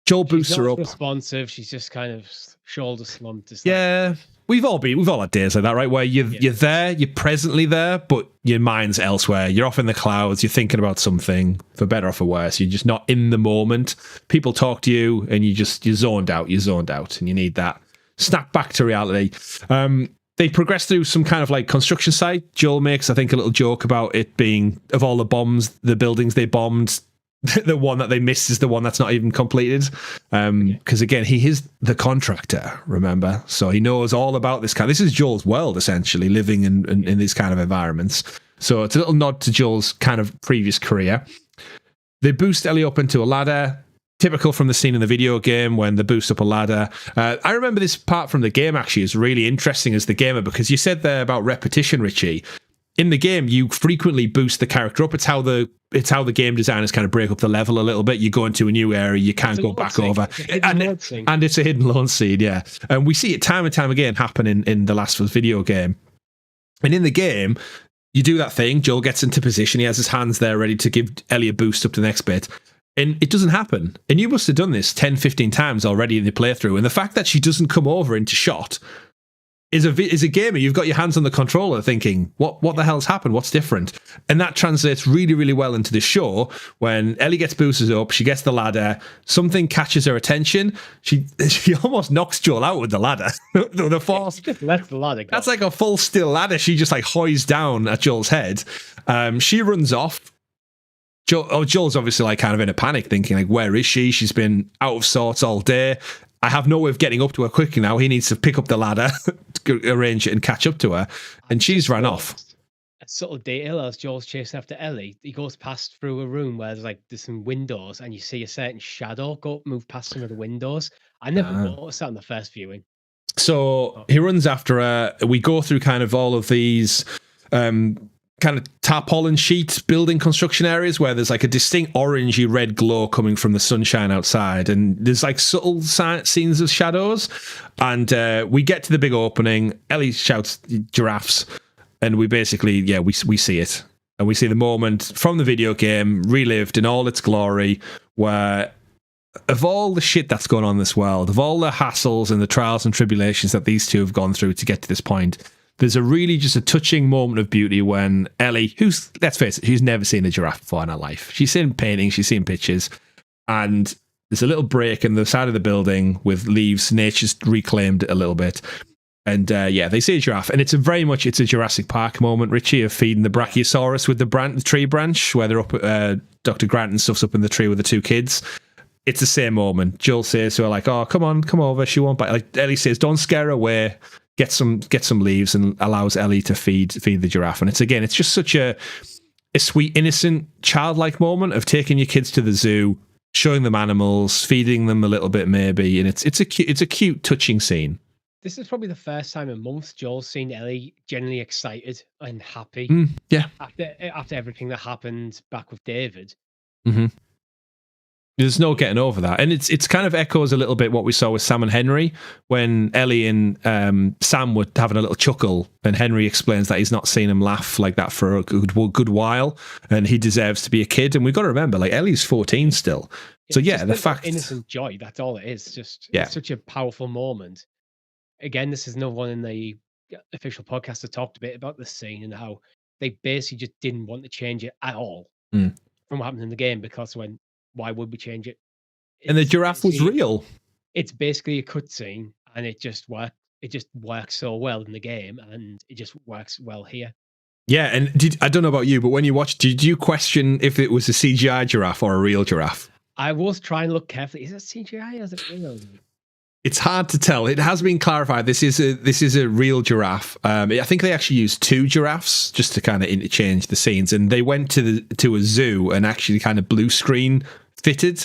Joel boosts her up. Responsive. She's just kind of shoulder slumped. Yeah, we've all had days like that, right? Where you're there, you're presently there, but your mind's elsewhere. You're off in the clouds. You're thinking about something, for better or for worse. You're just not in the moment. People talk to you, and you're zoned out. You're zoned out, and you need that snap back to reality. They progress through some kind of like construction site. Joel makes, I think, a little joke about it being, of all the buildings they bombed, the one that they missed is the one that's not even completed. Because again, he is the contractor, remember? So he knows all about this this is Joel's world, essentially, living in these kind of environments. So it's a little nod to Joel's kind of previous career. They boost Ellie up into a ladder. Typical from the scene in the video game when they boost up a ladder. I remember this part from the game actually is really interesting as the gamer, because you said there about repetition, Richie. In the game, you frequently boost the character up. It's how the game designers kind of break up the level a little bit. You go into a new area, you can't go back over. And it's a hidden lone seed, yeah. And we see it time and time again happen in the Last of Us video game. And in the game, you do that thing. Joel gets into position. He has his hands there ready to give Ellie a boost up to the next bit. And it doesn't happen. And you must have done this 10, 15 times already in the playthrough. And the fact that she doesn't come over into shot is a gamer. You've got your hands on the controller thinking, what the hell's happened? What's different? And that translates really, really well into the show. When Ellie gets boosted up, she gets the ladder, something catches her attention. She almost knocks Joel out with the ladder. the force. She just lets the ladder go. That's like a full steel ladder. She just like hoists down at Joel's head. She runs off. Joel's obviously like kind of in a panic, thinking like, where is she? She's been out of sorts all day. I have no way of getting up to her quickly now. He needs to pick up the ladder, arrange it, and catch up to her. And she's ran off. A subtle detail as Joel's chasing after Ellie, he goes past through a room where there's some windows, and you see a certain shadow move past some of the windows. I never noticed that on the first viewing. So he runs after her. We go through kind of all of these kind of tarpaulin sheet building construction areas where there's like a distinct orangey red glow coming from the sunshine outside, and there's like subtle scenes of shadows. And we get to the big opening. Ellie shouts giraffes, and we basically we see it, and we see the moment from the video game relived in all its glory, where of all the shit that's going on in this world, of all the hassles and the trials and tribulations that these two have gone through to get to this point, there's a really just a touching moment of beauty when Ellie, who's, let's face it, she's never seen a giraffe before in her life. She's seen paintings, she's seen pictures, and there's a little break in the side of the building with leaves. Nature's reclaimed it a little bit. And they see a giraffe, and it's a Jurassic Park moment, Richie, of feeding the Brachiosaurus with the tree branch, where they're up, Dr. Grant and stuff's up in the tree with the two kids. It's the same moment. Joel says to her, like, oh, come on, come over, she won't bite. Like, Ellie says, don't scare her away. Get some leaves, and allows Ellie to feed the giraffe. And it's just such a sweet, innocent, childlike moment of taking your kids to the zoo, showing them animals, feeding them a little bit maybe, and it's a cute, touching scene. This is probably the first time in months Joel's seen Ellie genuinely excited and happy Yeah. after everything that happened back with David. Mm-hmm. There's no getting over that. And it's kind of echoes a little bit what we saw with Sam and Henry when Ellie and Sam were having a little chuckle and Henry explains that he's not seen him laugh like that for a good while and he deserves to be a kid. And we've got to remember, like, Ellie's 14 still. So yeah, the fact... innocent joy, that's all it is. It's such a powerful moment. Again, this is another one in the official podcast that talked a bit about the scene and how they basically just didn't want to change it at all from what happened in the game because why would we change it? And the giraffe was real. It's basically a cutscene, and it just worked. It just works so well in the game, and it just works well here. Yeah, and I don't know about you, but when you watched, did you question if it was a CGI giraffe or a real giraffe? I was trying to look carefully. Is it CGI or is it real? It's hard to tell. It has been clarified. This is a real giraffe. I think they actually used 2 giraffes just to kind of interchange the scenes, and they went to a zoo and actually kind of blue screen fitted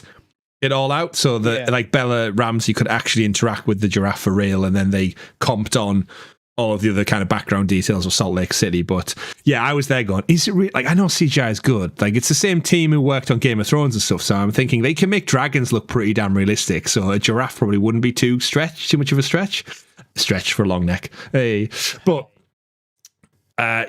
it all out so that like Bella Ramsey could actually interact with the giraffe for real, and then they comped on all of the other kind of background details of Salt Lake City. But yeah, I was there going, is it real? Like, I know CGI is good. Like, it's the same team who worked on Game of Thrones and stuff, so I'm thinking they can make dragons look pretty damn realistic, so a giraffe probably wouldn't be too much of a stretch for a long neck. Hey, but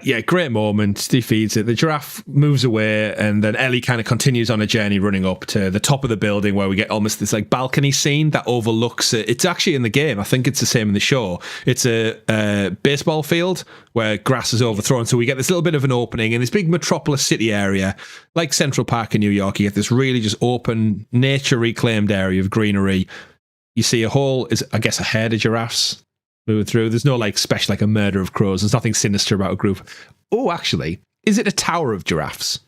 yeah, great moment. He feeds it. The giraffe moves away, and then Ellie kind of continues on a journey running up to the top of the building where we get almost this like balcony scene that overlooks it. It's actually in the game. I think it's the same in the show. It's a baseball field where grass is overthrown. So we get this little bit of an opening in this big metropolis city area, like Central Park in New York. You get this really just open, nature reclaimed area of greenery. You see a herd of giraffes moving through. There's no like special, like a murder of crows. There's nothing sinister about a group. Oh, actually, is it a tower of giraffes?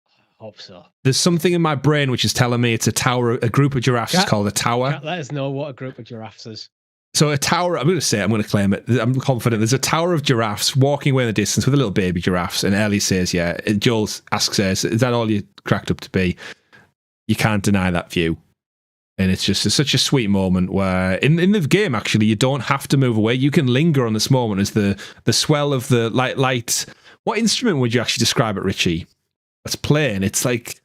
I hope so. There's something in my brain which is telling me it's a tower. A group of giraffes is called a tower. Let us know what a group of giraffes is. So a tower, I'm going to claim it. I'm confident. There's a tower of giraffes walking away in the distance with a little baby giraffes. And Ellie says, yeah. Joel asks her, is that all you cracked up to be? You can't deny that view. And it's just such a sweet moment where in the game, actually, you don't have to move away. You can linger on this moment as the swell of the light. What instrument would you actually describe it, Richie? That's playing. It's like,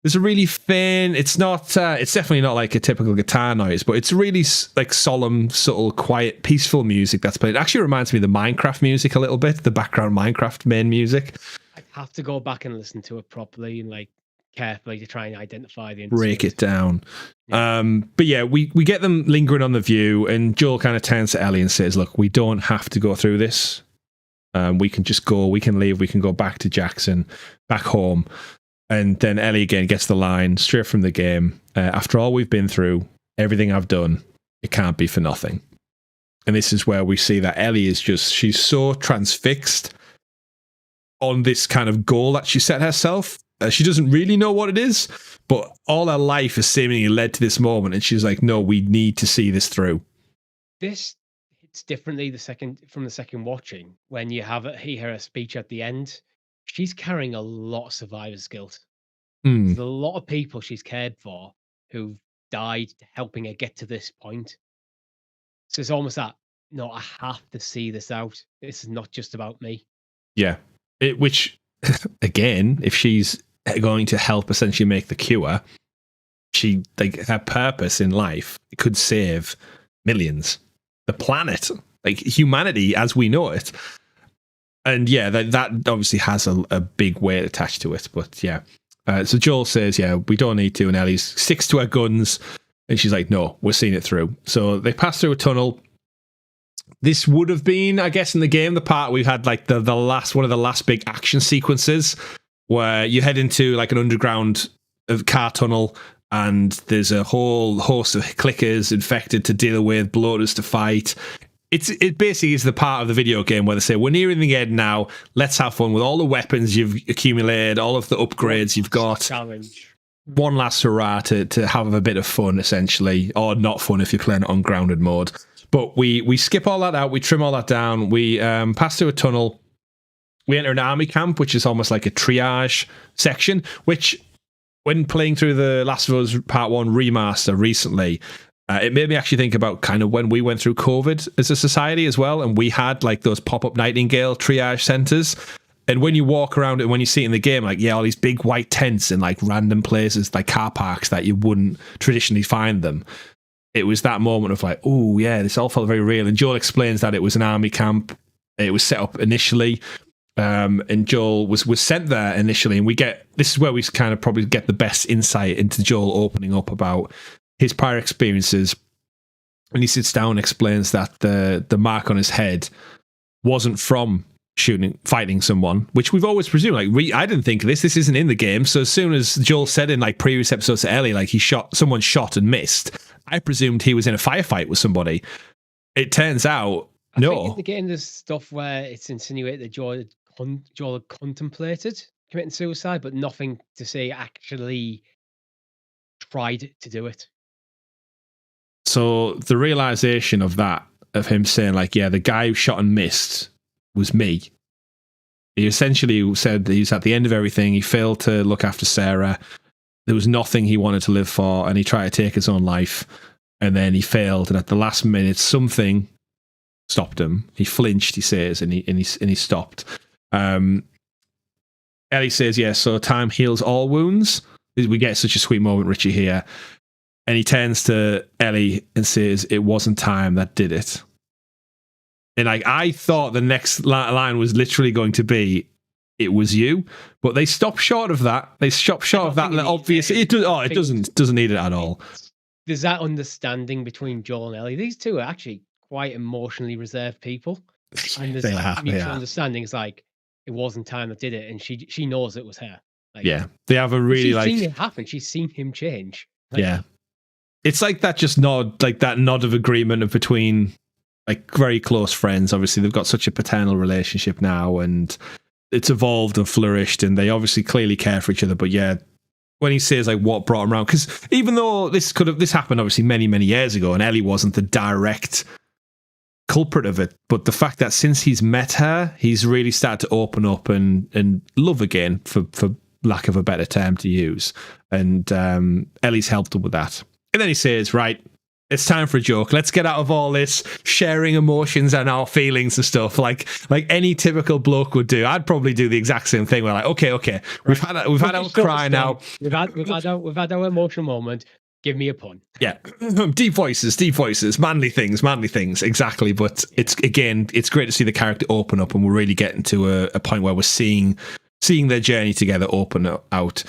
there's a really faint, it's definitely not like a typical guitar noise, but it's really like solemn, subtle, quiet, peaceful music that's played. It actually reminds me of the Minecraft music a little bit, the background Minecraft main music. I'd have to go back and listen to it properly and like carefully to try and identify the break it down. Yeah. But yeah, we get them lingering on the view, and Joel kind of turns to Ellie and says, look, we don't have to go through this. We can just go, we can leave, we can go back to Jackson, back home. And then Ellie again gets the line straight from the game. After all we've been through, everything I've done, it can't be for nothing. And this is where we see that Ellie is she's so transfixed on this kind of goal that she set herself. She doesn't really know what it is, but all her life has seemingly led to this moment. And she's like, no, we need to see this through. This hits differently from the second watching. When you hear her speech at the end, she's carrying a lot of survivor's guilt. There's a lot of people she's cared for who've died helping her get to this point. So it's almost that, no, I have to see this out. This is not just about me. Yeah. Which, again, if she's going to help essentially make the cure, her purpose in life could save millions, the planet, like humanity as we know it. And yeah, that obviously has a big weight attached to it. But yeah, so Joel says, yeah, we don't need to, and Ellie sticks to her guns, and she's like, no, we're seeing it through. So they pass through a tunnel. This would have been, I guess, in the game, the part we had like one of the last big action sequences where you head into like an underground car tunnel, and there's a whole host of clickers infected to deal with, bloaters to fight. It basically is the part of the video game where they say, we're nearing the end now, let's have fun with all the weapons you've accumulated, all of the upgrades you've got. Challenge. One last hurrah to have a bit of fun, essentially, or not fun if you're playing it on grounded mode. But we skip all that out, we trim all that down, we pass through a tunnel, we enter an army camp, which is almost like a triage section, which, when playing through the Last of Us Part 1 remaster recently, It made me actually think about kind of when we went through COVID as a society as well, and we had like those pop-up Nightingale triage centres. And when you walk around and when you see it in the game, like, all these big white tents in like random places, like car parks that you wouldn't traditionally find them. It was that moment of like, oh yeah, this all felt very real. And Joel explains that it was an army camp. It was set up initially. And Joel was sent there initially. And this is where we kind of probably get the best insight into Joel opening up about his prior experiences. And he sits down and explains that the mark on his head wasn't from fighting someone, which we've always presumed. Like, I didn't think of this. This isn't in the game. So as soon as Joel said in like previous episodes to Ellie, like someone shot and missed, I presumed he was in a firefight with somebody. It turns out, no. I think again, there's stuff where it's insinuated that Joel had contemplated committing suicide, but nothing to say actually tried to do it. So the realization of that, of him saying like, yeah, the guy who shot and missed was me. He essentially said that he's at the end of everything. He failed to look after Sarah. There was nothing he wanted to live for, and he tried to take his own life, and then he failed. And at the last minute, something stopped him. He flinched, he says, and he stopped. Ellie says, "Yeah, so time heals all wounds." We get such a sweet moment, Richie, here, and he turns to Ellie and says, "It wasn't time that did it." And like, I thought the next line was literally going to be, "It was you," but they stopped short of that. They stopped short of that. Obviously, it doesn't need it at all. There's that understanding between Joel and Ellie. These two are actually quite emotionally reserved people, and there's mutual understanding. It's like, it wasn't time that did it, and she knows it was her. Like, yeah, they have a really she's seen it happen. She's seen him change. Like, yeah, it's like that nod of agreement of between like very close friends. Obviously, they've got such a paternal relationship now, and it's evolved and flourished, and they obviously clearly care for each other. But yeah, when he says like what brought him around, because even though this happened obviously many years ago, and Ellie wasn't the direct culprit of it, but the fact that since he's met her, he's really started to open up and love again, for lack of a better term to use. And Ellie's helped him with that. And then he says, right, it's time for a joke. Let's get out of all this sharing emotions and our feelings and stuff like any typical bloke would do. I'd probably do the exact same thing. We're like, okay, we've had our cry now. We've had our emotional moment. Give me a pun. Yeah, deep voices, manly things, exactly. But it's great to see the character open up, and we're really getting to a point where we're seeing their journey together open out.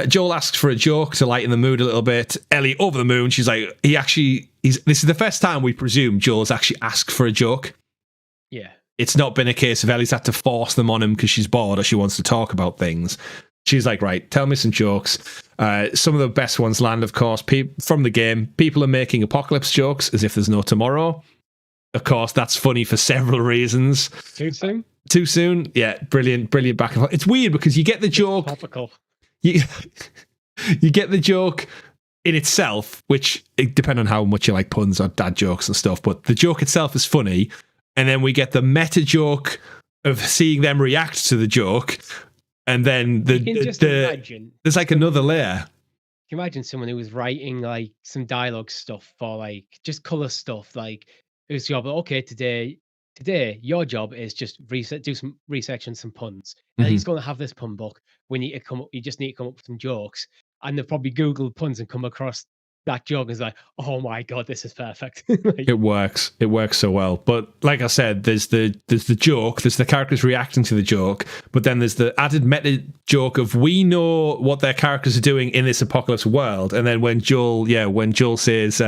Joel asks for a joke to lighten the mood a little bit. Ellie, over the moon. She's like, this is the first time we presume Joel's actually asked for a joke. Yeah. It's not been a case of Ellie's had to force them on him because she's bored or she wants to talk about things. She's like, right, tell me some jokes. Some of the best ones land, of course, from the game. People are making apocalypse jokes as if there's no tomorrow. Of course, that's funny for several reasons. Too soon? Too soon? Yeah, brilliant back and forth. It's weird because you get the joke. Topical. You get the joke in itself, which depends on how much you like puns or dad jokes and stuff, but the joke itself is funny, and then we get the meta joke of seeing them react to the joke, and then there's like another layer. Can you imagine someone who was writing like some dialogue stuff for like just color stuff, like it was job, okay, today your job is just do some research and some puns. And he's going to have this pun book. You just need to come up with some jokes. And they've probably Googled puns and come across that joke and is like, oh my God, this is perfect. Like, it works so well. But like I said, there's the joke, there's the characters reacting to the joke, but then there's the added meta joke of we know what their characters are doing in this apocalypse world. And then when Joel says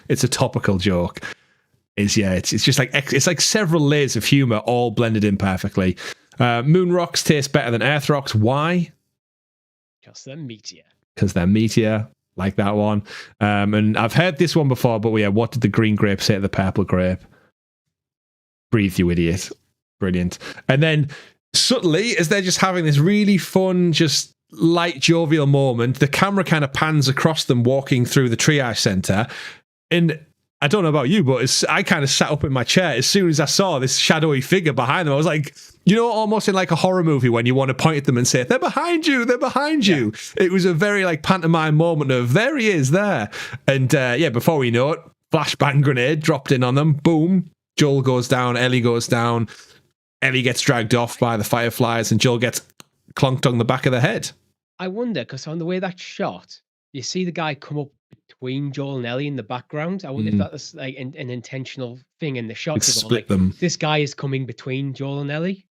it's a topical joke, it's just like it's like several layers of humor all blended in perfectly. Moon rocks taste better than Earth rocks. Why? Because they're meatier. Because they're meatier, like that one. And I've heard this one before, but yeah, what did the green grape say to the purple grape? Breathe, you idiot. Brilliant. And then subtly, as they're just having this really fun, just light, jovial moment, the camera kind of pans across them walking through the triage center. And I don't know about you, but I kind of sat up in my chair as soon as I saw this shadowy figure behind them. I was like, almost in like a horror movie when you want to point at them and say, they're behind you, they're behind you. It was a very like pantomime moment of, there he is there. And before we know it, flashbang grenade dropped in on them. Boom. Joel goes down, Ellie goes down. Ellie gets dragged off by the fireflies and Joel gets clonked on the back of the head. I wonder, because on the way that's shot, you see the guy come up between Joel and Ellie in the background. I wonder if that was like an intentional thing in the shot. Split them. This guy is coming between Joel and Ellie.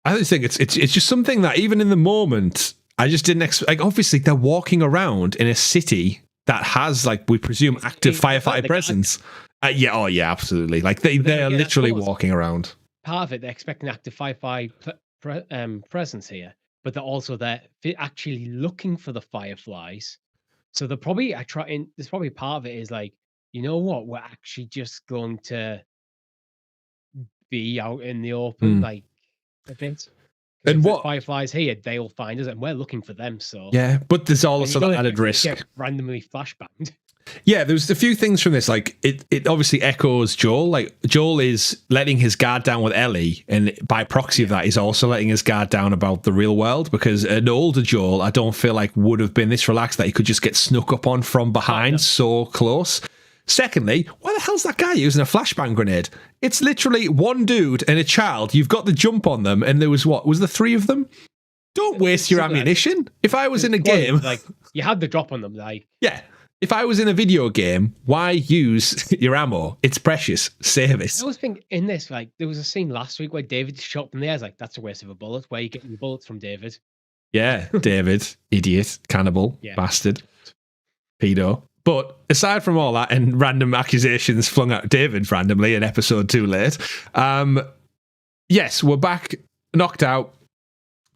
I just think it's just something that even in the moment, I just didn't expect. Like, obviously, they're walking around in a city that has, like, we presume, active firefighter presence. Yeah, absolutely. Like, they're literally walking around. Part of it, they're expecting active firefighter presence here, but they're also actually looking for the fireflies. So they're probably there's probably part of it is like, you know what, we're actually just going to be out in the open, like a bit. And what fireflies here, they'll find us, and we're looking for them. So yeah, but there's also that added risk. Get randomly flashbanged. Yeah, there's a few things from this. Like it obviously echoes Joel. Like Joel is letting his guard down with Ellie, and by proxy of that, he's also letting his guard down about the real world. Because an older Joel, I don't feel like would have been this relaxed that he could just get snuck up on from behind so close. Secondly, why the hell's that guy using a flashbang grenade? It's literally one dude and a child. You've got the jump on them, and there was there 3 of them? Don't waste your ammunition. If I was in a game, like you had the drop on them, like yeah. If I was in a video game, why use your ammo? It's precious. Save it. I always think in this, like, there was a scene last week where David shot from there. I was like, that's a waste of a bullet. Where are you getting your bullets from, David? Yeah, David. Idiot. Cannibal. Bastard. Pedo. But aside from all that and random accusations flung at David randomly in episode 2 late, yes, we're back, knocked out.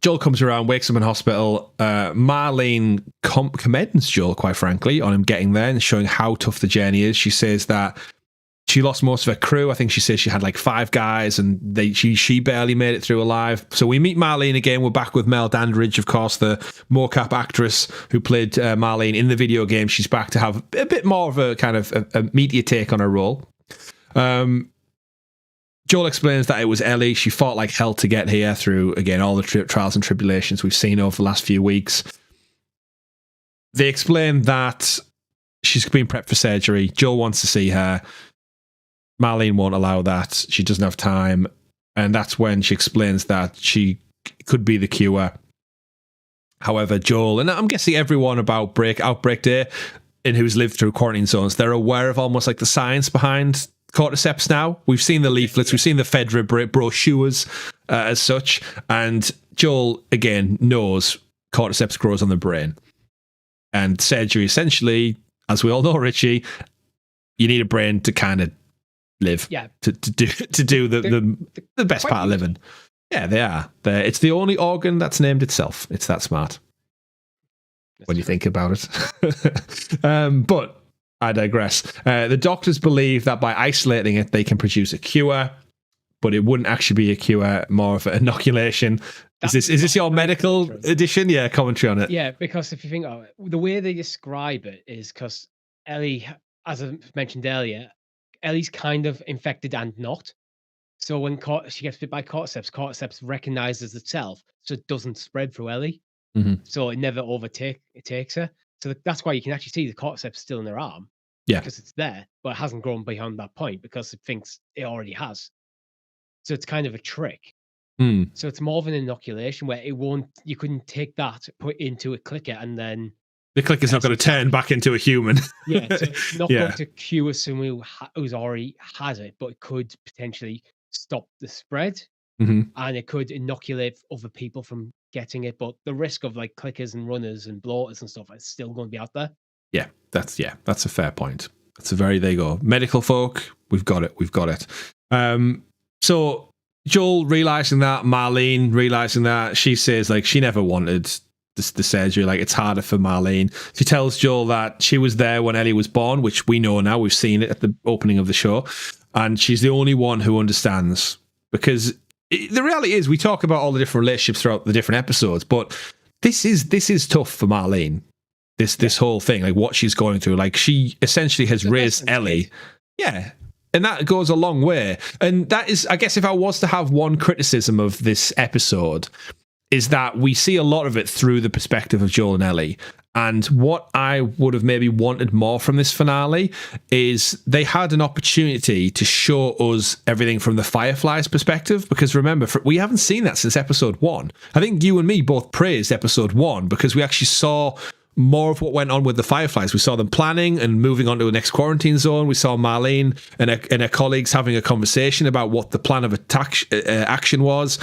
Joel comes around, wakes him in hospital. Marlene commends Joel, quite frankly, on him getting there and showing how tough the journey is. She says that she lost most of her crew. I think she says she had like 5 guys and she barely made it through alive. So we meet Marlene again. We're back with Mel Dandridge, of course, the mocap actress who played Marlene in the video game. She's back to have a bit more of a kind of a meatier take on her role. Joel explains that it was Ellie. She fought like hell to get here through, again, all the trials and tribulations we've seen over the last few weeks. They explain that she's being prepped for surgery. Joel wants to see her. Marlene won't allow that. She doesn't have time. And that's when she explains that she could be the cure. However, Joel, and I'm guessing everyone about Outbreak Day and who's lived through quarantine zones, they're aware of almost like the science behind cordyceps now. We've seen the leaflets, we've seen the Fedra brochures as such, and Joel again knows cordyceps grows on the brain, and surgery essentially, as we all know, Richie, you need a brain to kind of live, to do the best part of living. Yeah, they are. It's the only organ that's named itself. It's that smart when you think about it. But I digress. The doctors believe that by isolating it, they can produce a cure, but it wouldn't actually be a cure, more of an inoculation. Is this your medical edition? Yeah, commentary on it. Yeah, because if you think of it, the way they describe it is because Ellie, as I mentioned earlier, Ellie's kind of infected and not. So when she gets bit by cordyceps recognizes itself, so it doesn't spread through Ellie. Mm-hmm. So it never takes her. So that's why you can actually see the cordyceps still in her arm. Yeah. Because it's there, but it hasn't grown beyond that point because it thinks it already has. So it's kind of a trick. So it's more of an inoculation where you couldn't take that, put into a clicker, and then the clicker's not going to turn back into a human. Yeah, so it's not going to cure someone who's already has it, but it could potentially stop the spread, and it could inoculate other people from getting it. But the risk of like clickers and runners and bloaters and stuff is still going to be out there. Yeah, that's a fair point. There you go. Medical folk, we've got it. So Joel realizing that, Marlene realizing that, she says like she never wanted the surgery, like it's harder for Marlene. She tells Joel that she was there when Ellie was born, which we know now, we've seen it at the opening of the show, and she's the only one who understands, because the reality is we talk about all the different relationships throughout the different episodes, but this is tough for Marlene. this whole thing, like what she's going through. Like she essentially has raised Ellie. Yeah. And that goes a long way. And that is, I guess, if I was to have one criticism of this episode, is that we see a lot of it through the perspective of Joel and Ellie. And what I would have maybe wanted more from this finale is they had an opportunity to show us everything from the Fireflies' perspective. Because remember, we haven't seen that since episode 1. I think you and me both praised episode 1 because we actually saw more of what went on with the Fireflies. We saw them planning and moving on to the next quarantine zone. We saw Marlene and her colleagues having a conversation about what the plan of action was,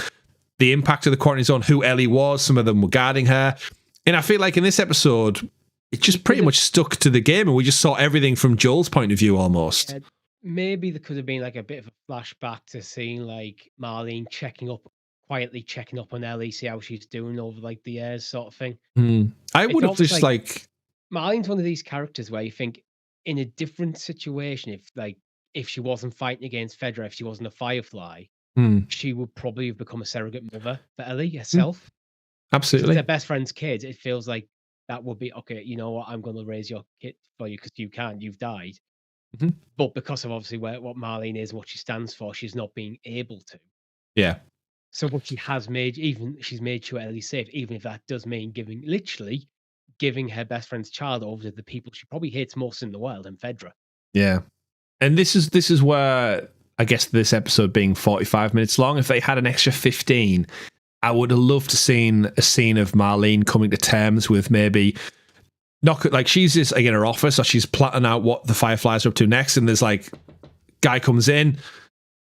the impact of the quarantine zone, who Ellie was. Some of them were guarding her. And I feel like in this episode, it just pretty much stuck to the game, and we just saw everything from Joel's point of view almost. Yeah, maybe there could have been like a bit of a flashback to seeing like Marlene quietly checking up on Ellie, see how she's doing over like the years, sort of thing. I would have just like Marlene's one of these characters where you think in a different situation, if she wasn't fighting against Fedra, if she wasn't a Firefly, she would probably have become a surrogate mother for Ellie herself. Absolutely. Their best friend's kid, it feels like that would be, okay, you know what, I'm going to raise your kid for you because you've died. But because of obviously what Marlene is, what she stands for, she's not being able to. Yeah. So what she has made, she's made sure Ellie's safe, even if that does mean giving her best friend's child over to the people she probably hates most in the world, and Fedra. Yeah. And this is where, I guess, this episode being 45 minutes long, if they had an extra 15, I would have loved to seen a scene of Marlene coming to terms with maybe not like she's just like in her office or she's plotting out what the Fireflies are up to next, and there's like guy comes in,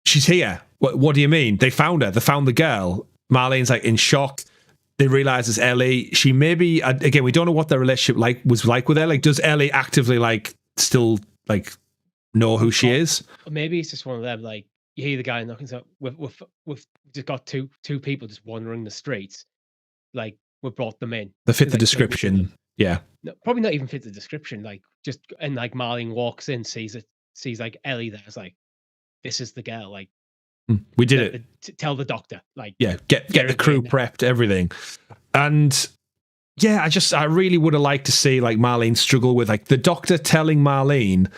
she's here. What do you mean? They found her. They found the girl. Marlene's like in shock. They realize it's Ellie. She maybe, again, we don't know what their relationship was like with her. Like, does Ellie actively like still like know who she is? Or maybe it's just one of them. Like, you hear the guy knocking. So we've just got two people just wandering the streets. Like, we brought them in. They fit the description. Yeah. No, probably not even fit the description. Like, just, and like Marlene walks in, sees like Ellie there. It's like, this is the girl. Like, we did it. Tell the doctor. Like, yeah, get the crew prepped, everything. And yeah, I really would have liked to see like Marlene struggle with like the doctor telling Marlene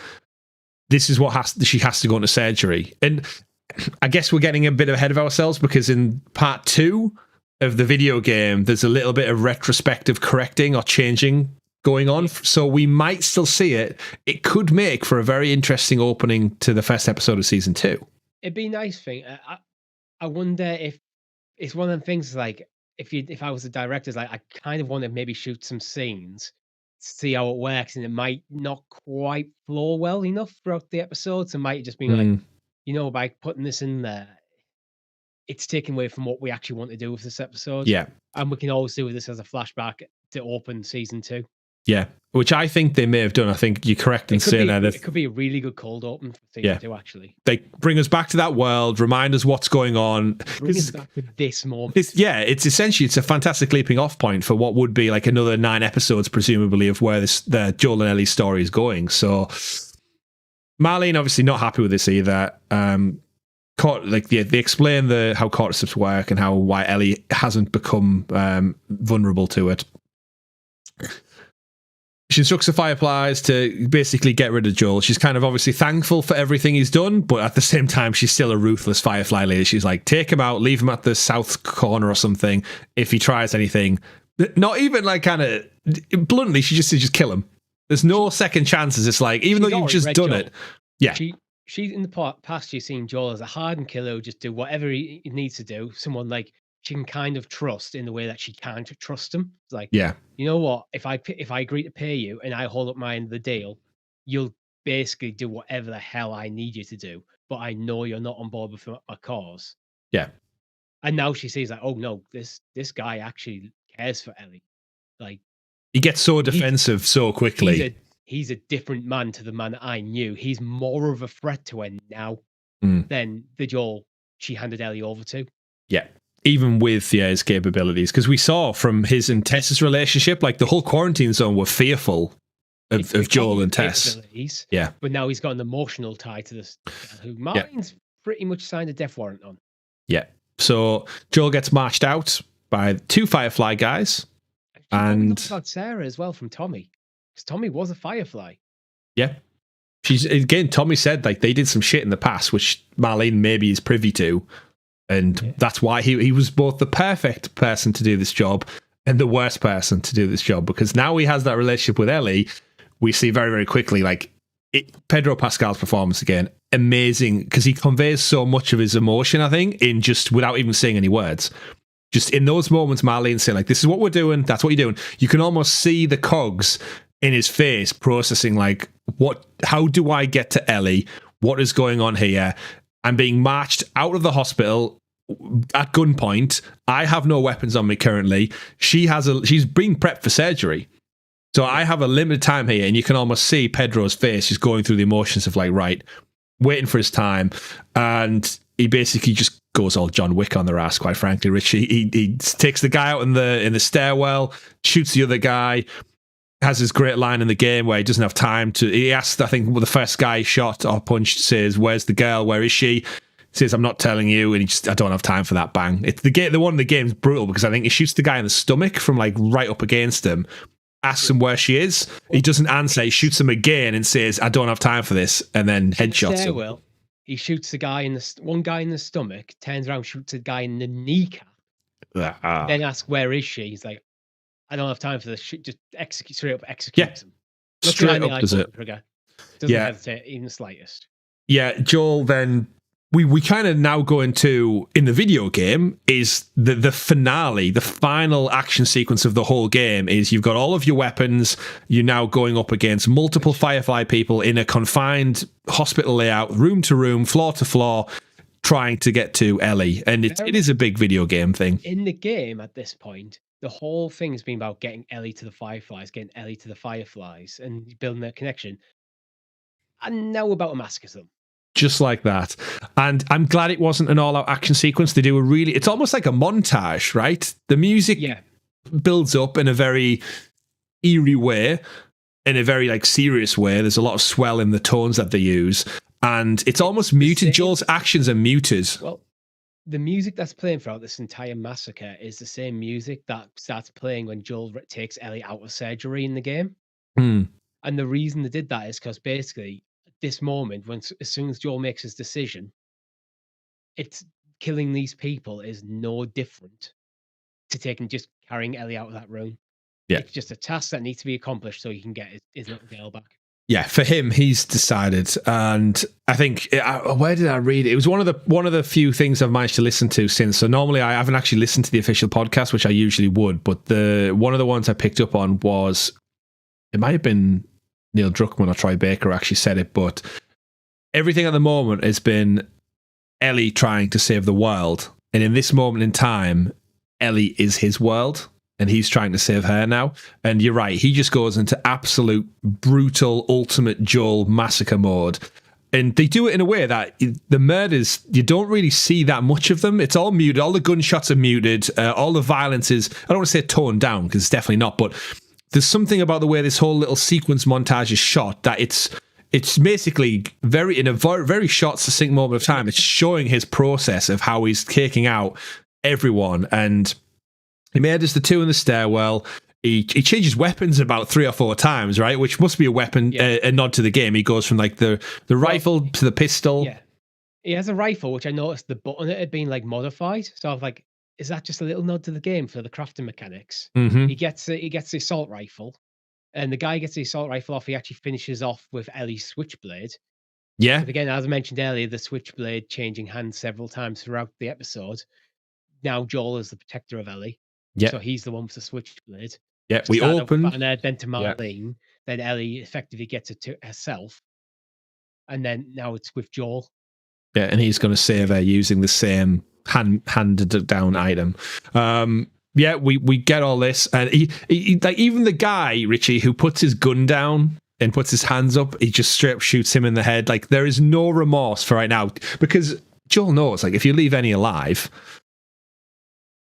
this is what she has to go into surgery. And I guess we're getting a bit ahead of ourselves because in part 2 of the video game, there's a little bit of retrospective correcting or changing going on. So we might still see it. It could make for a very interesting opening to the first episode of season 2. It'd be a nice thing. I wonder if it's one of them things like if I was a director, like I kind of want to maybe shoot some scenes, see how it works, and it might not quite flow well enough throughout the episodes. It might just be like, by putting this in there, it's taken away from what we actually want to do with this episode. Yeah. And we can always do this as a flashback to open season 2. Yeah, which I think they may have done. I think you're correct in saying that. It could be a really good cold open for season 2, actually. They bring us back to that world, remind us what's going on. Bring us back to this moment. It's essentially, it's a fantastic leaping off point for what would be like another 9 episodes, presumably, of where the Joel and Ellie story is going. So Marlene obviously not happy with this either. They explain how cordyceps work and why Ellie hasn't become vulnerable to it. She instructs the Fireflies to basically get rid of Joel. She's kind of obviously thankful for everything he's done, but at the same time, she's still a ruthless Firefly lady. She's like, take him out, leave him at the south corner or something. If he tries anything, not even like kind of bluntly, she just says, just kill him. There's no second chances. It's like, even though you've just done Joel. It. Yeah. She's in the past, she's seen Joel as a hardened killer who just do whatever he needs to do. Someone like she can kind of trust in the way that she can't trust him. It's like, yeah, you know what? If I agree to pay you and I hold up my end of the deal, you'll basically do whatever the hell I need you to do. But I know you're not on board with my cause. Yeah. And now she sees like, oh no, this guy actually cares for Ellie. Like, he gets so defensive so quickly. He's a different man to the man I knew. He's more of a threat to her now than the Joel she handed Ellie over to. Yeah. Even with his capabilities, because we saw from his and Tess's relationship, like the whole quarantine zone were fearful of Joel and Tess. Yeah, but now he's got an emotional tie to this, who Martin's pretty much signed a death warrant on. Yeah, so Joel gets marched out by 2 Firefly guys. And about Sarah as well from Tommy, because Tommy was a Firefly. Yeah. She's again, Tommy said like they did some shit in the past, which Marlene maybe is privy to. And that's why he was both the perfect person to do this job and the worst person to do this job, because now he has that relationship with Ellie. We see very, very quickly, like, Pedro Pascal's performance again, amazing, because he conveys so much of his emotion, I think, in just without even saying any words. Just in those moments, Marlene saying, like, this is what we're doing, that's what you're doing. You can almost see the cogs in his face processing, like, how do I get to Ellie? What is going on here? I'm being marched out of the hospital at gunpoint. I have no weapons on me currently. She's being prepped for surgery. So I have a limited time here, and you can almost see Pedro's face just going through the emotions of like, right, waiting for his time. And he basically just goes all John Wick on their ass, quite frankly, Richie. He takes the guy out in the stairwell, shoots the other guy, has this great line in the game where he doesn't have time to... He asked, I think, the first guy he shot or punched, says, where's the girl? Where is she? He says, I'm not telling you. And I don't have time for that, bang. It's the one in the game's brutal, because I think he shoots the guy in the stomach from like right up against him, asks him where she is. He doesn't answer. He shoots him again and says, I don't have time for this, and then headshots him. Well, he shoots the guy one guy in the stomach, turns around, shoots the guy in the kneecap, then asks, where is she? He's like, I don't have time for this. Just straight up executes him. Straight up does it. Doesn't hesitate even the slightest. Yeah, Joel, then we kind of now go into, in the video game, is the finale, the final action sequence of the whole game is you've got all of your weapons, you're now going up against multiple Firefly people in a confined hospital layout, room to room, floor to floor, trying to get to Ellie. And it is a big video game thing. In the game at this point, the whole thing has been about getting Ellie to the Fireflies, and building that connection. And now we're about to massacre them. Just like that. And I'm glad it wasn't an all-out action sequence. They do it's almost like a montage, right? The music builds up in a very eerie way, in a very like serious way. There's a lot of swell in the tones that they use. And it's almost muted. Joel's actions are muted. Well, the music that's playing throughout this entire massacre is the same music that starts playing when Joel takes Ellie out of surgery in the game. Mm. And the reason they did that is because basically at this moment, as soon as Joel makes his decision, it's killing these people is no different to just carrying Ellie out of that room. Yeah. It's just a task that needs to be accomplished so he can get his little girl back. Yeah, for him, he's decided, and I think where did I read it? It was one of the few things I've managed to listen to since. So normally I haven't actually listened to the official podcast, which I usually would, but one of the ones I picked up on was, it might have been Neil Druckmann or Troy Baker actually said it, but everything at the moment has been Ellie trying to save the world, and in this moment in time, Ellie is his world. And he's trying to save her now. And you're right, he just goes into absolute brutal, ultimate Joel massacre mode. And they do it in a way that the murders, you don't really see that much of them. It's all muted. All the gunshots are muted. All the violence is, I don't want to say toned down, because it's definitely not. But there's something about the way this whole little sequence montage is shot that it's basically in a very short, succinct moment of time. It's showing his process of how he's taking out everyone. And he murders the two in the stairwell. He changes weapons about 3 or 4 times, right? Which must be a weapon, a nod to the game. He goes from like the rifle to the pistol. Yeah, he has a rifle, which I noticed the button it had been like modified. So I was like, is that just a little nod to the game for the crafting mechanics? Mm-hmm. He gets the assault rifle, and the guy gets the assault rifle off. He actually finishes off with Ellie's switchblade. Yeah. But again, as I mentioned earlier, the switchblade changing hands several times throughout the episode. Now Joel is the protector of Ellie. Yeah. So he's the one with the switchblade. Yeah, we open. And then to Marlene. Then Ellie effectively gets it to herself. And then now it's with Joel. Yeah, and he's going to save her using the same handed down item. Yeah, we get all this. And he like, even the guy, Richie, who puts his gun down and puts his hands up, he just straight up shoots him in the head. Like, there is no remorse for right now. Because Joel knows, like, if you leave any alive,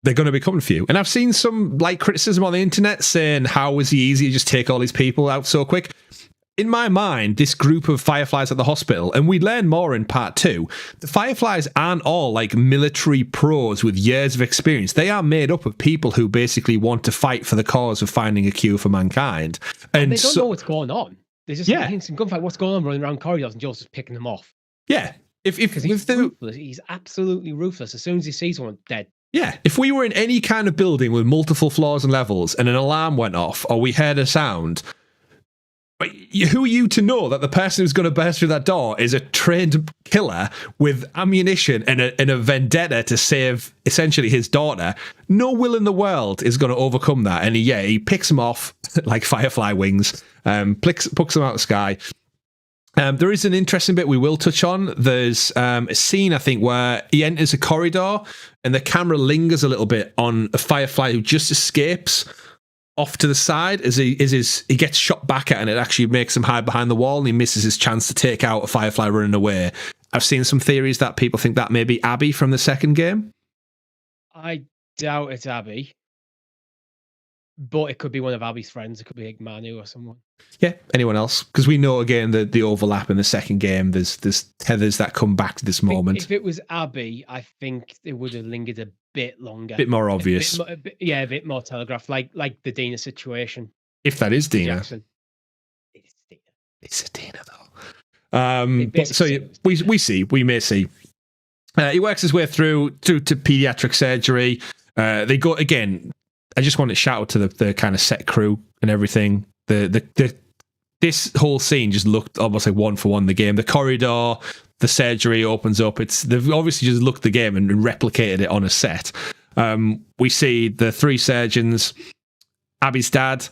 they're going to be coming for you. And I've seen some like criticism on the internet saying, how is he easy to just take all these people out so quick? in my mind, this group of Fireflies at the hospital, and we learn more in part 2, the Fireflies aren't all like military pros with years of experience. They are made up of people who basically want to fight for the cause of finding a cure for mankind. And they don't know what's going on. They're just getting some gunfight. What's going on? Running around corridors, and Joel's just picking them off. Yeah. If ruthless. He's absolutely ruthless. As soon as he sees one, dead. Yeah, if we were in any kind of building with multiple floors and levels and an alarm went off or we heard a sound, who are you to know that the person who's going to burst through that door is a trained killer with ammunition and a vendetta to save essentially his daughter? No will in the world is going to overcome that. And he picks him off like firefly wings, plucks him out of the sky. There is an interesting bit we will touch on. There's a scene, I think, where he enters a corridor and the camera lingers a little bit on a firefly who just escapes off to the side as he gets shot back at, and it actually makes him hide behind the wall and he misses his chance to take out a firefly running away. I've seen some theories that people think that may be Abby from the second game. I doubt it's Abby. But it could be one of Abby's friends. It could be like Manu or someone. Yeah, anyone else? Because we know, again, the overlap in the second game. There's tethers that come back to this moment. If it was Abby, I think it would have lingered a bit longer. A bit more obvious. A bit more telegraphed, like the Dina situation. If that is Dina. Jackson. It's Dina. It's a Dina, though. We may see. He works his way through to pediatric surgery. They go, again... I just want to shout out to the kind of set crew and everything. This whole scene just looked almost like one for one the game. The corridor, the surgery opens up. They've obviously just looked the game and replicated it on a set. We see the 3 surgeons, Abby's dad,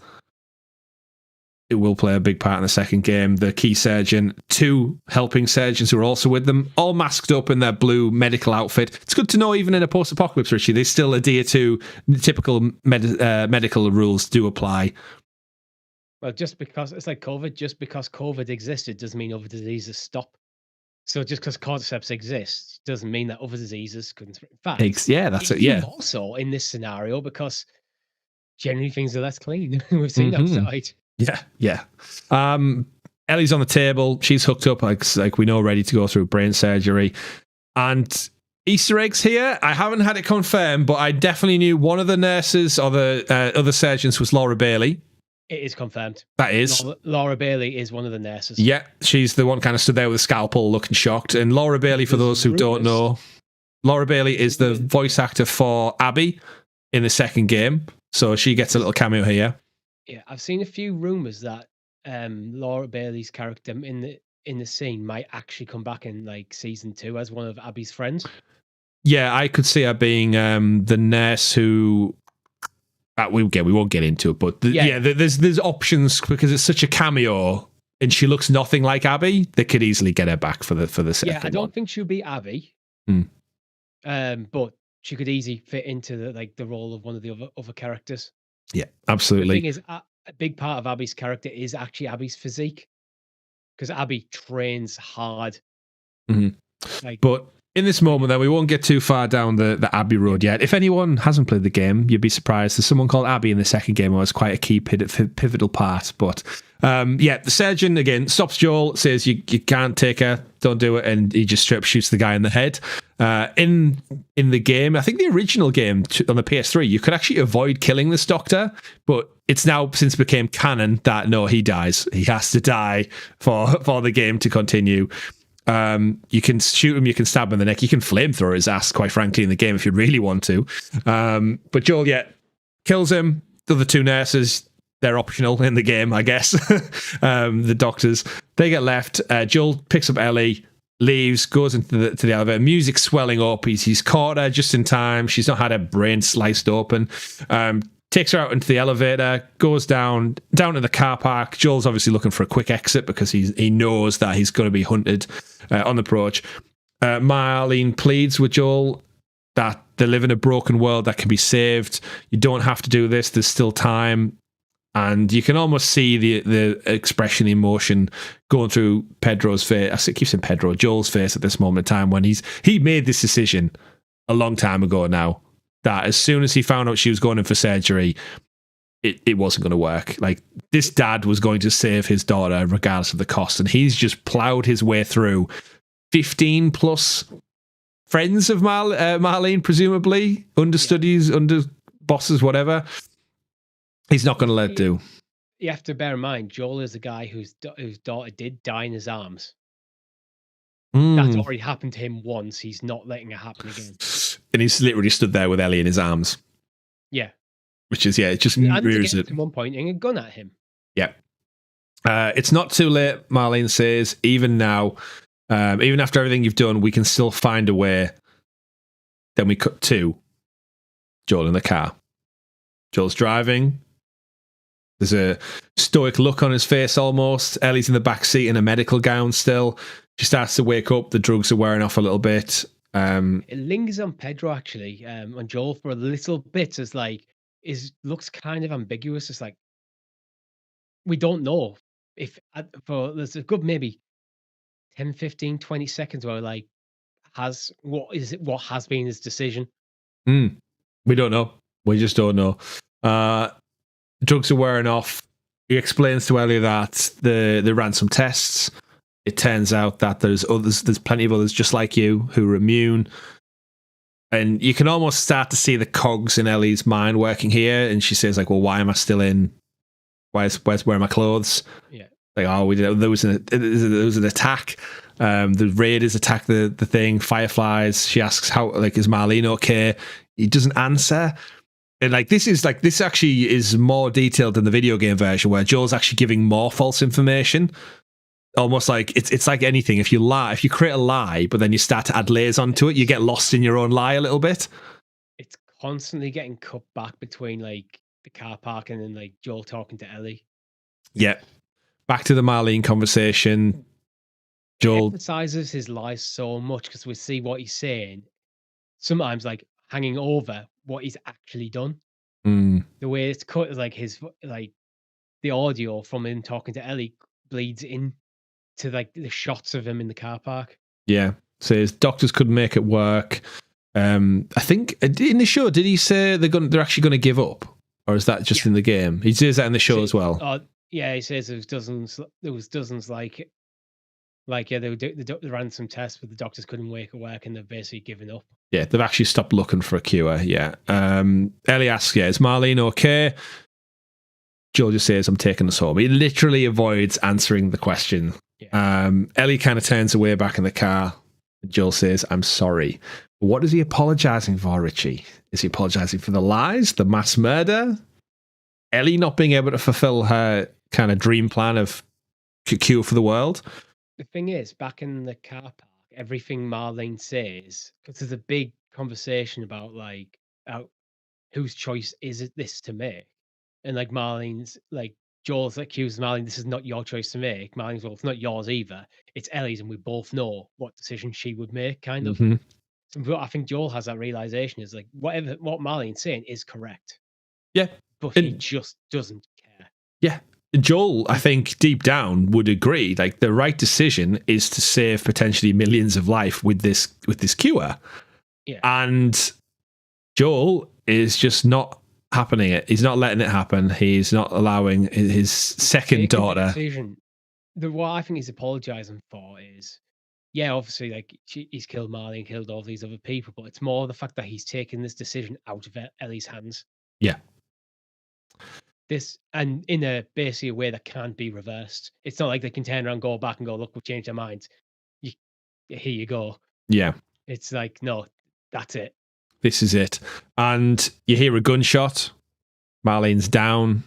it will play a big part in the second game, the key surgeon, 2 helping surgeons who are also with them, all masked up in their blue medical outfit. It's good to know even in a post-apocalypse, Richie, they still adhere to typical medical rules do apply. Well, just because it's like COVID, just because COVID existed doesn't mean other diseases stop. So just because cordyceps exists doesn't mean that other diseases couldn't. In fact, that's it. Yeah. Also in this scenario, because generally things are less clean. We've seen outside. Yeah. Ellie's on the table. She's hooked up, like we know, ready to go through brain surgery. And Easter eggs here. I haven't had it confirmed, but I definitely knew one of the nurses or the other surgeons was Laura Bailey. It is confirmed. That is. Laura Bailey is one of the nurses. Yeah, she's the one kind of stood there with a scalpel looking shocked. And Laura Bailey, for those who don't know, Laura Bailey is the voice actor for Abby in the second game. So she gets a little cameo here. Yeah, I've seen a few rumors that Laura Bailey's character in the scene might actually come back in like season 2 as one of Abby's friends. Yeah, I could see her being the nurse who we won't get into it, but there's options because it's such a cameo and she looks nothing like Abby. They could easily get her back for the second. Yeah, I don't think she'll be Abby. But she could easily fit into the role of one of the other characters. Yeah, absolutely. The thing is, a big part of Abby's character is actually Abby's physique, because Abby trains hard. But in this moment, then, we won't get too far down the Abby road yet. If anyone hasn't played the game, you'd be surprised. There's someone called Abby in the second game who was quite a key pivotal part. But the surgeon, again, stops Joel, says you can't take her, don't do it, and he just straight up shoots the guy in the head. In the game, I think the original game on the PS3, you could actually avoid killing this doctor, but it's now since became canon that no, he dies. He has to die for the game to continue. You can shoot him, you can stab him in the neck, you can flamethrower his ass, quite frankly, in the game if you really want to. But Joel, kills him. The other 2 nurses, they're optional in the game, I guess. The doctors, they get left. Joel picks up Ellie, leaves, goes into the elevator. Music's swelling up. He's caught her just in time. She's not had her brain sliced open. Takes her out into the elevator, goes down to the car park. Joel's obviously looking for a quick exit because he knows that he's going to be hunted on the approach. Marlene pleads with Joel that they live in a broken world that can be saved. You don't have to do this. There's still time. And you can almost see the expression, the emotion going through Pedro's face. I keep saying Pedro, Joel's face at this moment in time when he made this decision a long time ago now. That as soon as he found out she was going in for surgery, it wasn't going to work. Like, this dad was going to save his daughter regardless of the cost, and he's just plowed his way through 15 plus friends of Marlene, presumably understudies, under bosses, whatever. He's not going to let it do. You have to bear in mind, Joel is a guy whose daughter did die in his arms. That's already happened to him once. He's not letting it happen again. And he's literally stood there with Ellie in his arms. Yeah. Which is, it just mirrors it. At one pointing a gun at him. Yeah. It's not too late, Marlene says. Even now, even after everything you've done, we can still find a way. Then we cut to Joel in the car. Joel's driving. There's a stoic look on his face almost. Ellie's in the back seat in a medical gown still. She starts to wake up. The drugs are wearing off a little bit. It lingers on Pedro, actually, on Joel for a little bit. As like, looks kind of ambiguous. It's like, we don't know if there's a good maybe 10, 15, 20 seconds where like what has been his decision. We don't know. We just don't know. Drugs are wearing off. He explains to Ellie that they ran some tests. It turns out that there's plenty of others just like you who are immune. And you can almost start to see the cogs in Ellie's mind working here. And she says, like, well, why am I still in? Where are my clothes? Yeah. Like, there was an attack. The raiders attack the thing. Fireflies. She asks, how, like, is Marlene okay? He doesn't answer. And this actually is more detailed than the video game version, where Joel's actually giving more false information. Almost like it's like anything. If you create a lie, but then you start to add layers onto it, you get lost in your own lie a little bit. It's constantly getting cut back between like the car park and then like Joel talking to Ellie. Yeah. Back to the Marlene conversation. Joel emphasizes his lies so much because we see what he's saying. Sometimes like hanging over what he's actually done. The way it's cut is like the audio from him talking to Ellie bleeds in to like the shots of him in the car park. Yeah. Says doctors couldn't make it work. I think in the show, did he say they're actually going to give up? Or is that just in the game? He says that in the show as well. Yeah, he says there was dozens like they ran some tests, but the doctors couldn't make it work, and they've basically given up. Yeah, they've actually stopped looking for a cure. Yeah. Ellie asks, is Marlene okay? Joel just says, I'm taking us home. He literally avoids answering the question. Yeah. Ellie kind of turns away back in the car. Joel says, I'm sorry. What is he apologizing for, Richie? Is he apologizing for the lies, the mass murder? Ellie not being able to fulfill her kind of dream plan of cure for the world? The thing is, back in the car park, everything Marlene says, because there's a big conversation about like whose choice is this to make, and like Marlene's like Joel's accuses Marlene, this is not your choice to make. Marlene's, well, it's not yours either. It's Ellie's, and we both know what decision she would make. Kind of. So I think Joel has that realization: is like what Marlene's saying is correct. Yeah, but he just doesn't care. Yeah. Joel, I think deep down would agree. Like the right decision is to save potentially millions of life with this cure. Yeah. And Joel is just not happening it. He's not letting it happen. He's not allowing his second daughter. What I think he's apologizing for is, yeah, obviously, like he's killed Marlene, killed all these other people, but it's more the fact that he's taken this decision out of Ellie's hands. Yeah. This and in a basically a way that can't be reversed. It's not like they can turn around, go back, and go, look, we've changed our minds. Here you go. Yeah. It's like, no, that's it. This is it. And you hear a gunshot. Marlene's down.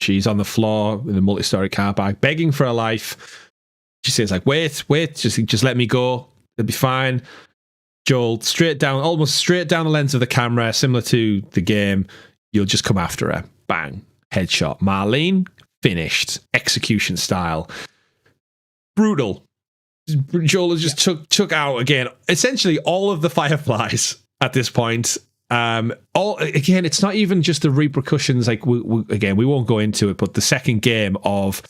She's on the floor in a multi-story car park, begging for her life. She says, like, wait, just let me go. It'll be fine. Joel, almost straight down the lens of the camera, similar to the game. You'll just come after her. Bang. Headshot. Marlene, finished. Execution style. Brutal. Joel has just took out, again, essentially all of the Fireflies at this point. Again, it's not even just the repercussions. Like, we won't go into it, but the second game of...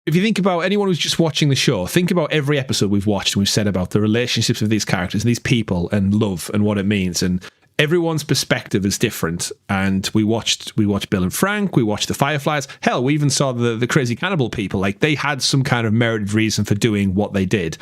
If you think about anyone who's just watching the show, think about every episode we've watched and we've said about the relationships of these characters and these people and love and what it means. And everyone's perspective is different. And we watched Bill and Frank, we watched the Fireflies. Hell, we even saw the crazy cannibal people. Like, they had some kind of merited reason for doing what they did.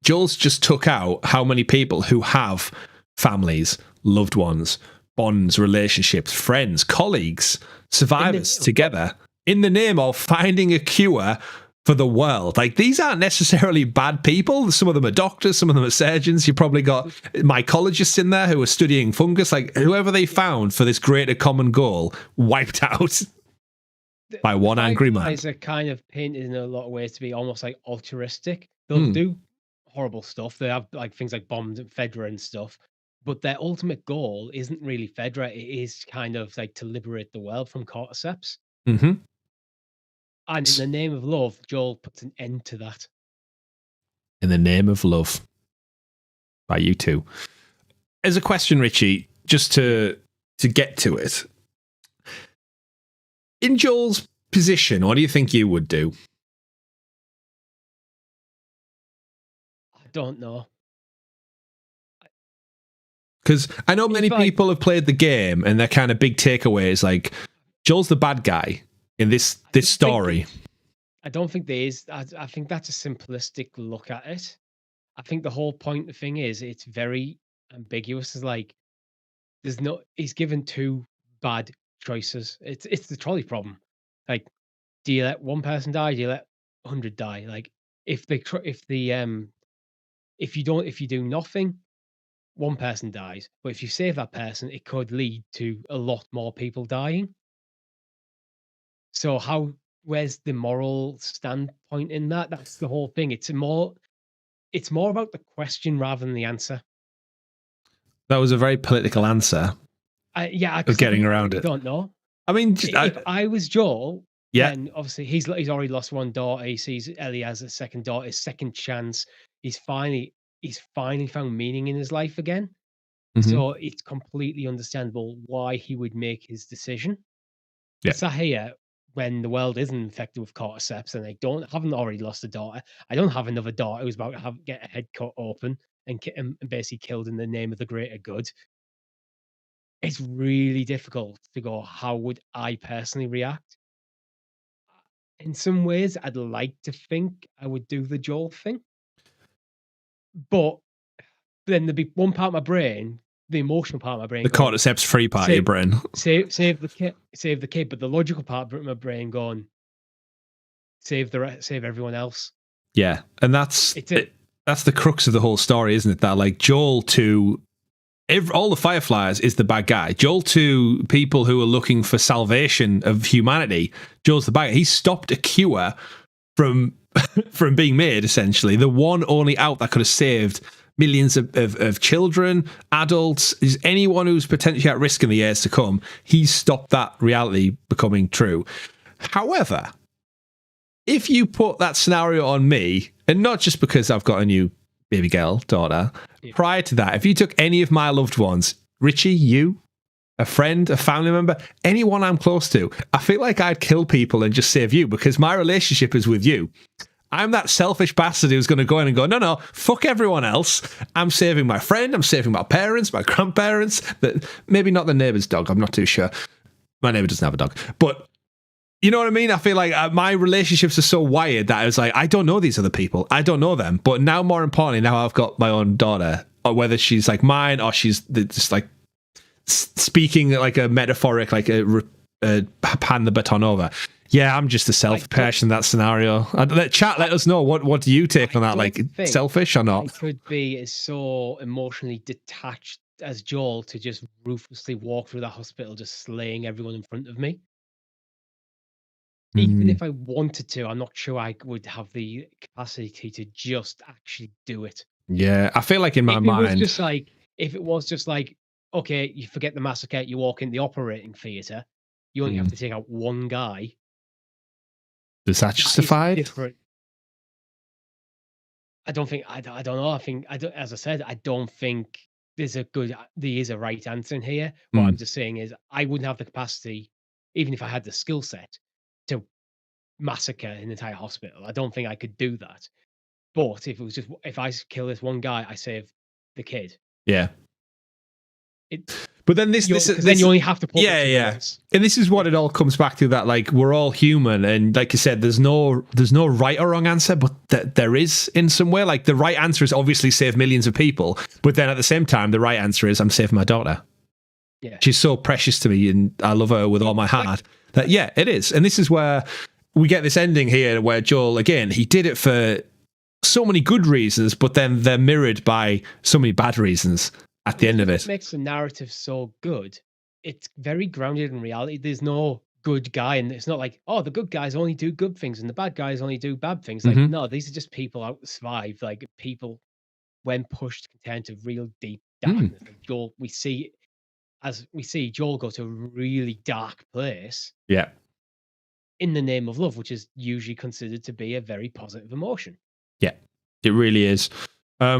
Joel's just took out how many people who have families, loved ones, bonds, relationships, friends, colleagues, survivors together in the name of finding a cure for the world. Like, these aren't necessarily bad people. Some of them are doctors, some of them are surgeons. You probably got mycologists in there who are studying fungus. Like, whoever they found for this greater common goal wiped out by one angry man. Guys are kind of painted in a lot of ways to be almost like altruistic. They'll do horrible stuff. They have like things like bombs and Fedra and stuff, but their ultimate goal isn't really Fedra. It is kind of like to liberate the world from cordyceps. Mm-hmm. And in the name of love, Joel puts an end to that. In the name of love, by you two. As a question, Richie, just to get to it, in Joel's position, what do you think you would do? Don't know. Because I know many people have played the game, and their kind of big takeaway is like, Joel's the bad guy in this story. I don't think there is. I think that's a simplistic look at it. I think the whole point, the thing is, it's very ambiguous. It's like, he's given two bad choices. It's the trolley problem. Like, do you let one person die? Do you let 100 die? Like, if you do nothing, one person dies. But if you save that person, it could lead to a lot more people dying. So where's the moral standpoint in that? That's the whole thing. It's more about the question rather than the answer. That was a very political answer. Of getting around it. Don't know. I mean, if I was Joel, yeah, then obviously he's already lost one daughter. He sees Ellie as a second daughter, his second chance. He's finally found meaning in his life again. Mm-hmm. So it's completely understandable why he would make his decision. Yeah. It's here when the world isn't infected with cordyceps and haven't already lost a daughter. I don't have another daughter who's about to get a head cut open and basically killed in the name of the greater good. It's really difficult to go, how would I personally react? In some ways, I'd like to think I would do the Joel thing. But then there'd be one part of my brain, the emotional part of my brain, the cordyceps free part of your brain, save the kid, but the logical part of my brain going, save everyone else. Yeah, and that's the crux of the whole story, isn't it? That like Joel to all the Fireflies is the bad guy. Joel to people who are looking for salvation of humanity, Joel's the bad guy. He stopped a cure from being made, essentially. The one only out that could have saved millions of children, adults, is anyone who's potentially at risk in the years to come. He stopped that reality becoming true. However, if you put that scenario on me, and not just because I've got a new baby girl daughter, prior to that, if you took any of my loved ones, Richie, you, a friend, a family member, anyone I'm close to, I feel like I'd kill people and just save you because my relationship is with you. I'm that selfish bastard who's going to go in and go, no, fuck everyone else. I'm saving my friend. I'm saving my parents, my grandparents. Maybe not the neighbour's dog. I'm not too sure. My neighbour doesn't have a dog. But you know what I mean? I feel like my relationships are so wired that I was like, I don't know these other people. I don't know them. But now, more importantly, now I've got my own daughter, or whether she's like mine or she's just like speaking like a metaphoric, like a pan the baton over. Yeah, I'm just a selfish person in that scenario. Let us know. What do you take on that? Like, selfish or not? I could be so emotionally detached as Joel to just ruthlessly walk through the hospital, just slaying everyone in front of me. Even if I wanted to, I'm not sure I would have the capacity to just actually do it. Yeah, I feel like in my mind, if it was just like, okay, you forget the massacre, you walk in the operating theatre, you only have to take out one guy. Is that justified? Different. I don't think. I don't know. As I said, I don't think there is a right answer in here. What I'm just saying is, I wouldn't have the capacity, even if I had the skill set, to massacre an entire hospital. I don't think I could do that. But if I kill this one guy, I save the kid. Yeah. But then this then you only have to put yeah. And this is what it all comes back to, that like we're all human, and like you said, there's no right or wrong answer, but there is in some way. Like the right answer is obviously save millions of people, but then at the same time, the right answer is I'm saving my daughter. Yeah, she's so precious to me, and I love her with all my heart. That it is, and this is where we get this ending here, where Joel again he did it for so many good reasons, but then they're mirrored by so many bad reasons. At the end of it, makes the narrative so good. It's very grounded in reality. There's no good guy, and it's not like, oh, the good guys only do good things and the bad guys only do bad things. Like, no, these are just people out to survive. Like people, when pushed, content to real deep darkness. Like Joel, we see Joel go to a really dark place. Yeah. In the name of love, which is usually considered to be a very positive emotion. Yeah, it really is.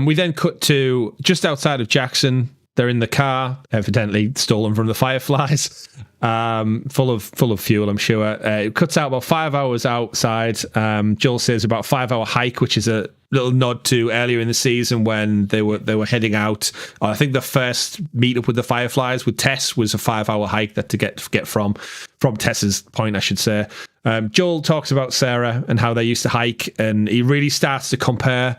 We then cut to just outside of Jackson. They're in the car, evidently stolen from the Fireflies, full of fuel, I'm sure. It cuts out about 5 hours outside. Joel says about 5 hour hike, which is a little nod to earlier in the season when they were heading out. I think the first meetup with the Fireflies with Tess was a 5 hour hike that to get from Tess's point, I should say. Joel talks about Sarah and how they used to hike, and he really starts to compare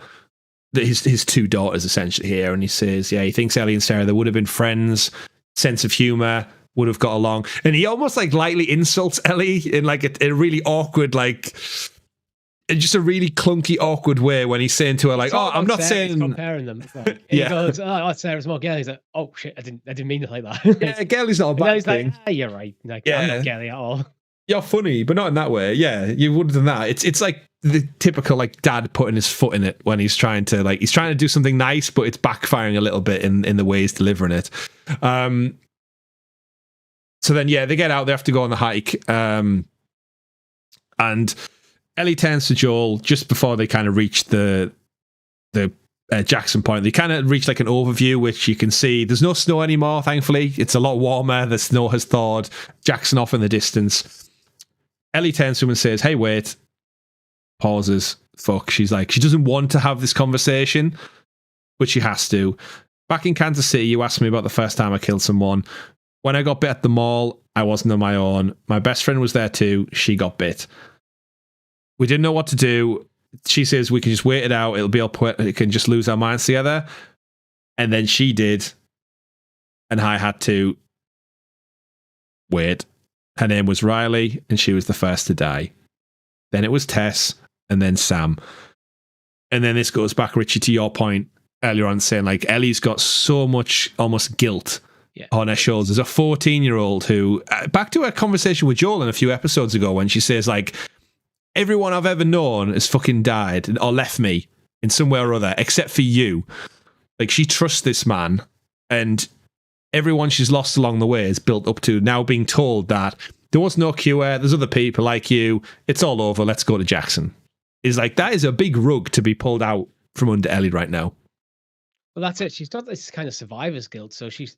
his two daughters essentially here, and he says, he thinks Ellie and Sarah, they would have been friends, sense of humor, would have got along, and he almost like lightly insults Ellie in like a really awkward, like in just a really clunky, awkward way when he's saying to her like, I'm not saying comparing them. Like, he goes, Sarah's more girly. He's like, oh shit, I didn't mean it like that. Yeah, girly's not a bad thing. Like, you're right. Like, I'm not girly at all. You're funny, but not in that way. Yeah, you would have done that. It's like the typical like dad putting his foot in it when he's trying to do something nice, but it's backfiring a little bit in the way he's delivering it. So then, they get out. They have to go on the hike, and Ellie turns to Joel just before they kind of reach the Jackson point. They kind of reach like an overview, which you can see there's no snow anymore. Thankfully, it's a lot warmer. The snow has thawed. Jackson off in the distance. Ellie turns to him and says, hey, wait. Pauses. Fuck. She's like, she doesn't want to have this conversation, but she has to. Back in Kansas City, you asked me about the first time I killed someone. When I got bit at the mall, I wasn't on my own. My best friend was there too. She got bit. We didn't know what to do. She says we can just wait it out. It'll be up. We can just lose our minds together. And then she did. And I had to wait. Her name was Riley, and she was the first to die. Then it was Tess, and then Sam. And then this goes back, Richie, to your point earlier on, saying like Ellie's got so much almost guilt on her shoulders. There's a 14-year-old who, back to her conversation with Joel in a few episodes ago, when she says like, everyone I've ever known has fucking died or left me in some way or other, except for you. Like, she trusts this man, and everyone she's lost along the way is built up to now being told that there was no cure, there's other people like you, it's all over, let's go to Jackson. Is like, that is a big rug to be pulled out from under Ellie right now. Well, that's it. She's got this kind of survivor's guilt. So she's,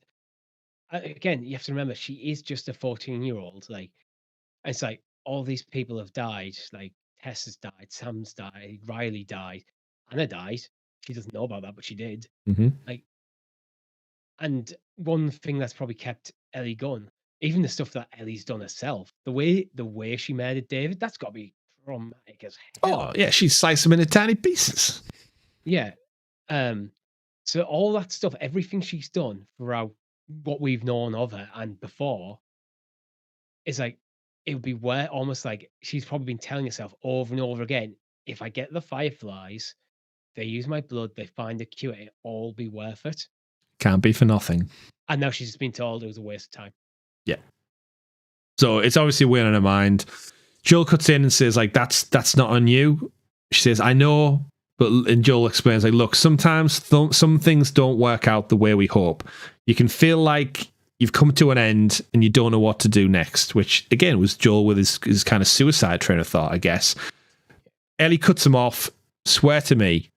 again, you have to remember, she is just a 14-year-old. Like, it's like, all these people have died. Like, Tess has died, Sam's died, Riley died, Anna died. She doesn't know about that, but she did. Mm-hmm. Like, and one thing that's probably kept Ellie going, even the stuff that Ellie's done herself, the way she murdered David, that's got to be traumatic as hell. Oh yeah, she sliced him into tiny pieces. Yeah. So all that stuff, everything she's done throughout what we've known of her and before, is like, it would be where almost like she's probably been telling herself over and over again, if I get the Fireflies, they use my blood, they find a cure, it'll all be worth it. Can't be for nothing. And now she's just been told it was a waste of time. Yeah. So it's obviously weighing on her mind. Joel cuts in and says, like, that's not on you. She says, I know, and Joel explains, like, look, sometimes some things don't work out the way we hope. You can feel like you've come to an end and you don't know what to do next, which, again, was Joel with his kind of suicide train of thought, I guess. Ellie cuts him off. Swear to me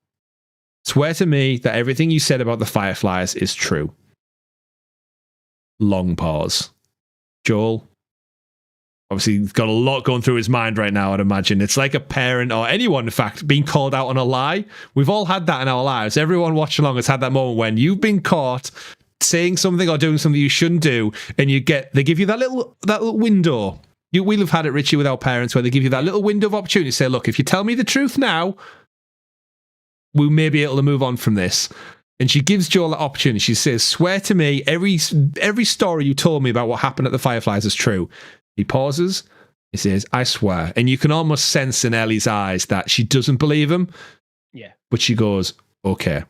that everything you said about the Fireflies is true. Long pause. Joel, obviously, he's got a lot going through his mind right now, I'd imagine. It's like a parent or anyone, in fact, being called out on a lie. We've all had that in our lives. Everyone watching along has had that moment when you've been caught saying something or doing something you shouldn't do, and they give you that little window. We'll have had it, Richie, with our parents, where they give you that little window of opportunity to say, look, if you tell me the truth now, we may be able to move on from this. And she gives Joel that opportunity. She says, swear to me, every story you told me about what happened at the Fireflies is true. He pauses. He says, I swear. And you can almost sense in Ellie's eyes that she doesn't believe him. Yeah. But she goes, okay.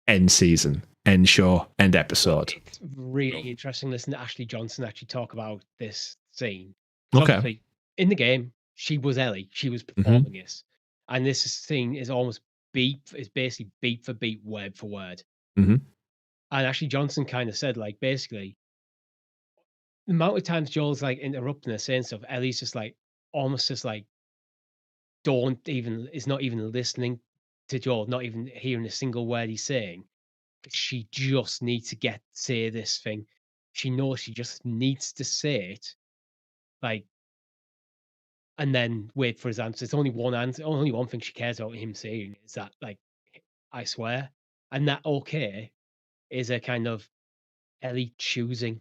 End season. End show. End episode. It's really interesting listening to Ashley Johnson actually talk about this scene. Okay. Obviously, in the game, she was Ellie. She was performing this. And this scene is almost basically beat for beat, word for word. Mm-hmm. And Ashley Johnson kind of said, like, basically, the amount of times Joel's like interrupting her saying stuff, Ellie's just like almost just like is not even listening to Joel, not even hearing a single word he's saying. She just needs to say this thing. She knows she just needs to say it. Like, and then wait for his answer. It's only one answer, only one thing she cares about him saying is that, like, I swear. And that okay is a kind of Ellie choosing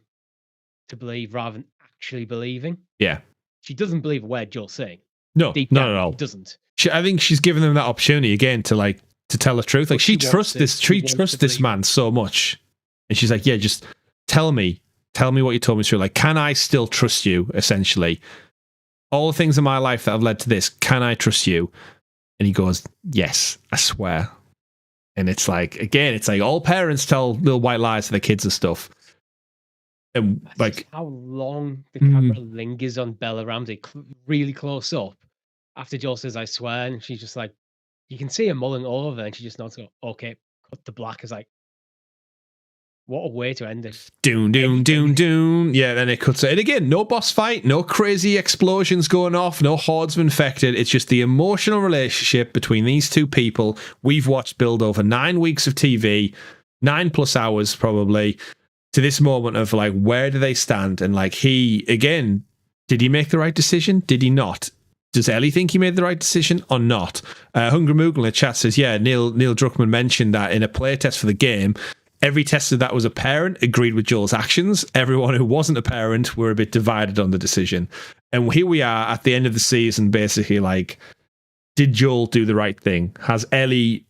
to believe rather than actually believing. Yeah. She doesn't believe a word Joel's saying. No, Deep not down, at all. She doesn't. I think she's given them that opportunity again to tell the truth. Like, she trusts this man so much. And she's like, yeah, just tell me what you told me through. Like, can I still trust you, essentially? All the things in my life that have led to this, can I trust you? And he goes, yes, I swear. And it's like, again, it's like all parents tell little white lies to their kids and stuff. And that's like how long the camera lingers on Bella Ramsey, really close up, after Joel says, I swear. And she's just like, you can see her mulling over, and she just nods, go, okay, cut to black. Is like, what a way to end it. Doom. Yeah, then it cuts it. And again, no boss fight, no crazy explosions going off, no hordes of infected. It's just the emotional relationship between these two people we've watched build over 9 weeks of TV, 9+ hours probably, to this moment of like, where do they stand? And like, did he make the right decision? Did he not? Does Ellie think he made the right decision or not? Hungry Moogle in the chat says, yeah, Neil Druckmann mentioned that in a playtest for the game, every tester that was a parent agreed with Joel's actions. Everyone who wasn't a parent were a bit divided on the decision. And here we are at the end of the season, basically like, did Joel do the right thing? Has Ellie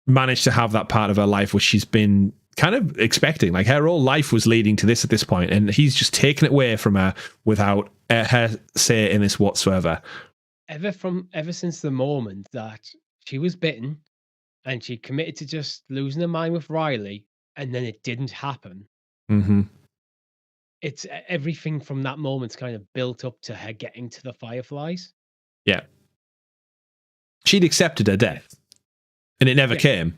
managed to have that part of her life which she's been kind of expecting? Like, her whole life was leading to this at this point, and he's just taken it away from her without her say in this whatsoever. Ever since the moment that she was bitten and she committed to just losing her mind with Riley, and then it didn't happen. Mm-hmm. It's everything from that moment's kind of built up to her getting to the Fireflies. Yeah. She'd accepted her death, and it never came.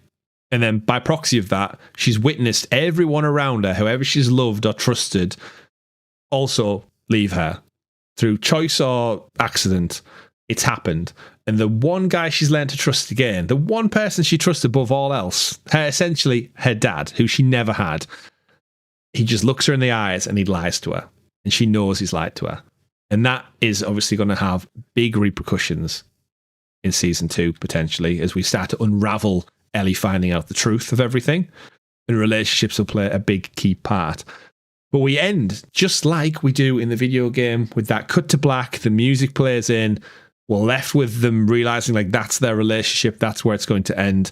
And then by proxy of that, she's witnessed everyone around her, whoever she's loved or trusted, also leave her through choice or accident. It's happened. And the one guy she's learned to trust again, the one person she trusts above all else, essentially her dad, who she never had, he just looks her in the eyes and he lies to her. And she knows he's lied to her. And that is obviously going to have big repercussions in season 2, potentially, as we start to unravel Ellie finding out the truth of everything. And relationships will play a big key part. But we end just like we do in the video game, with that cut to black, the music plays in, we're left with them realizing like that's their relationship, that's where it's going to end.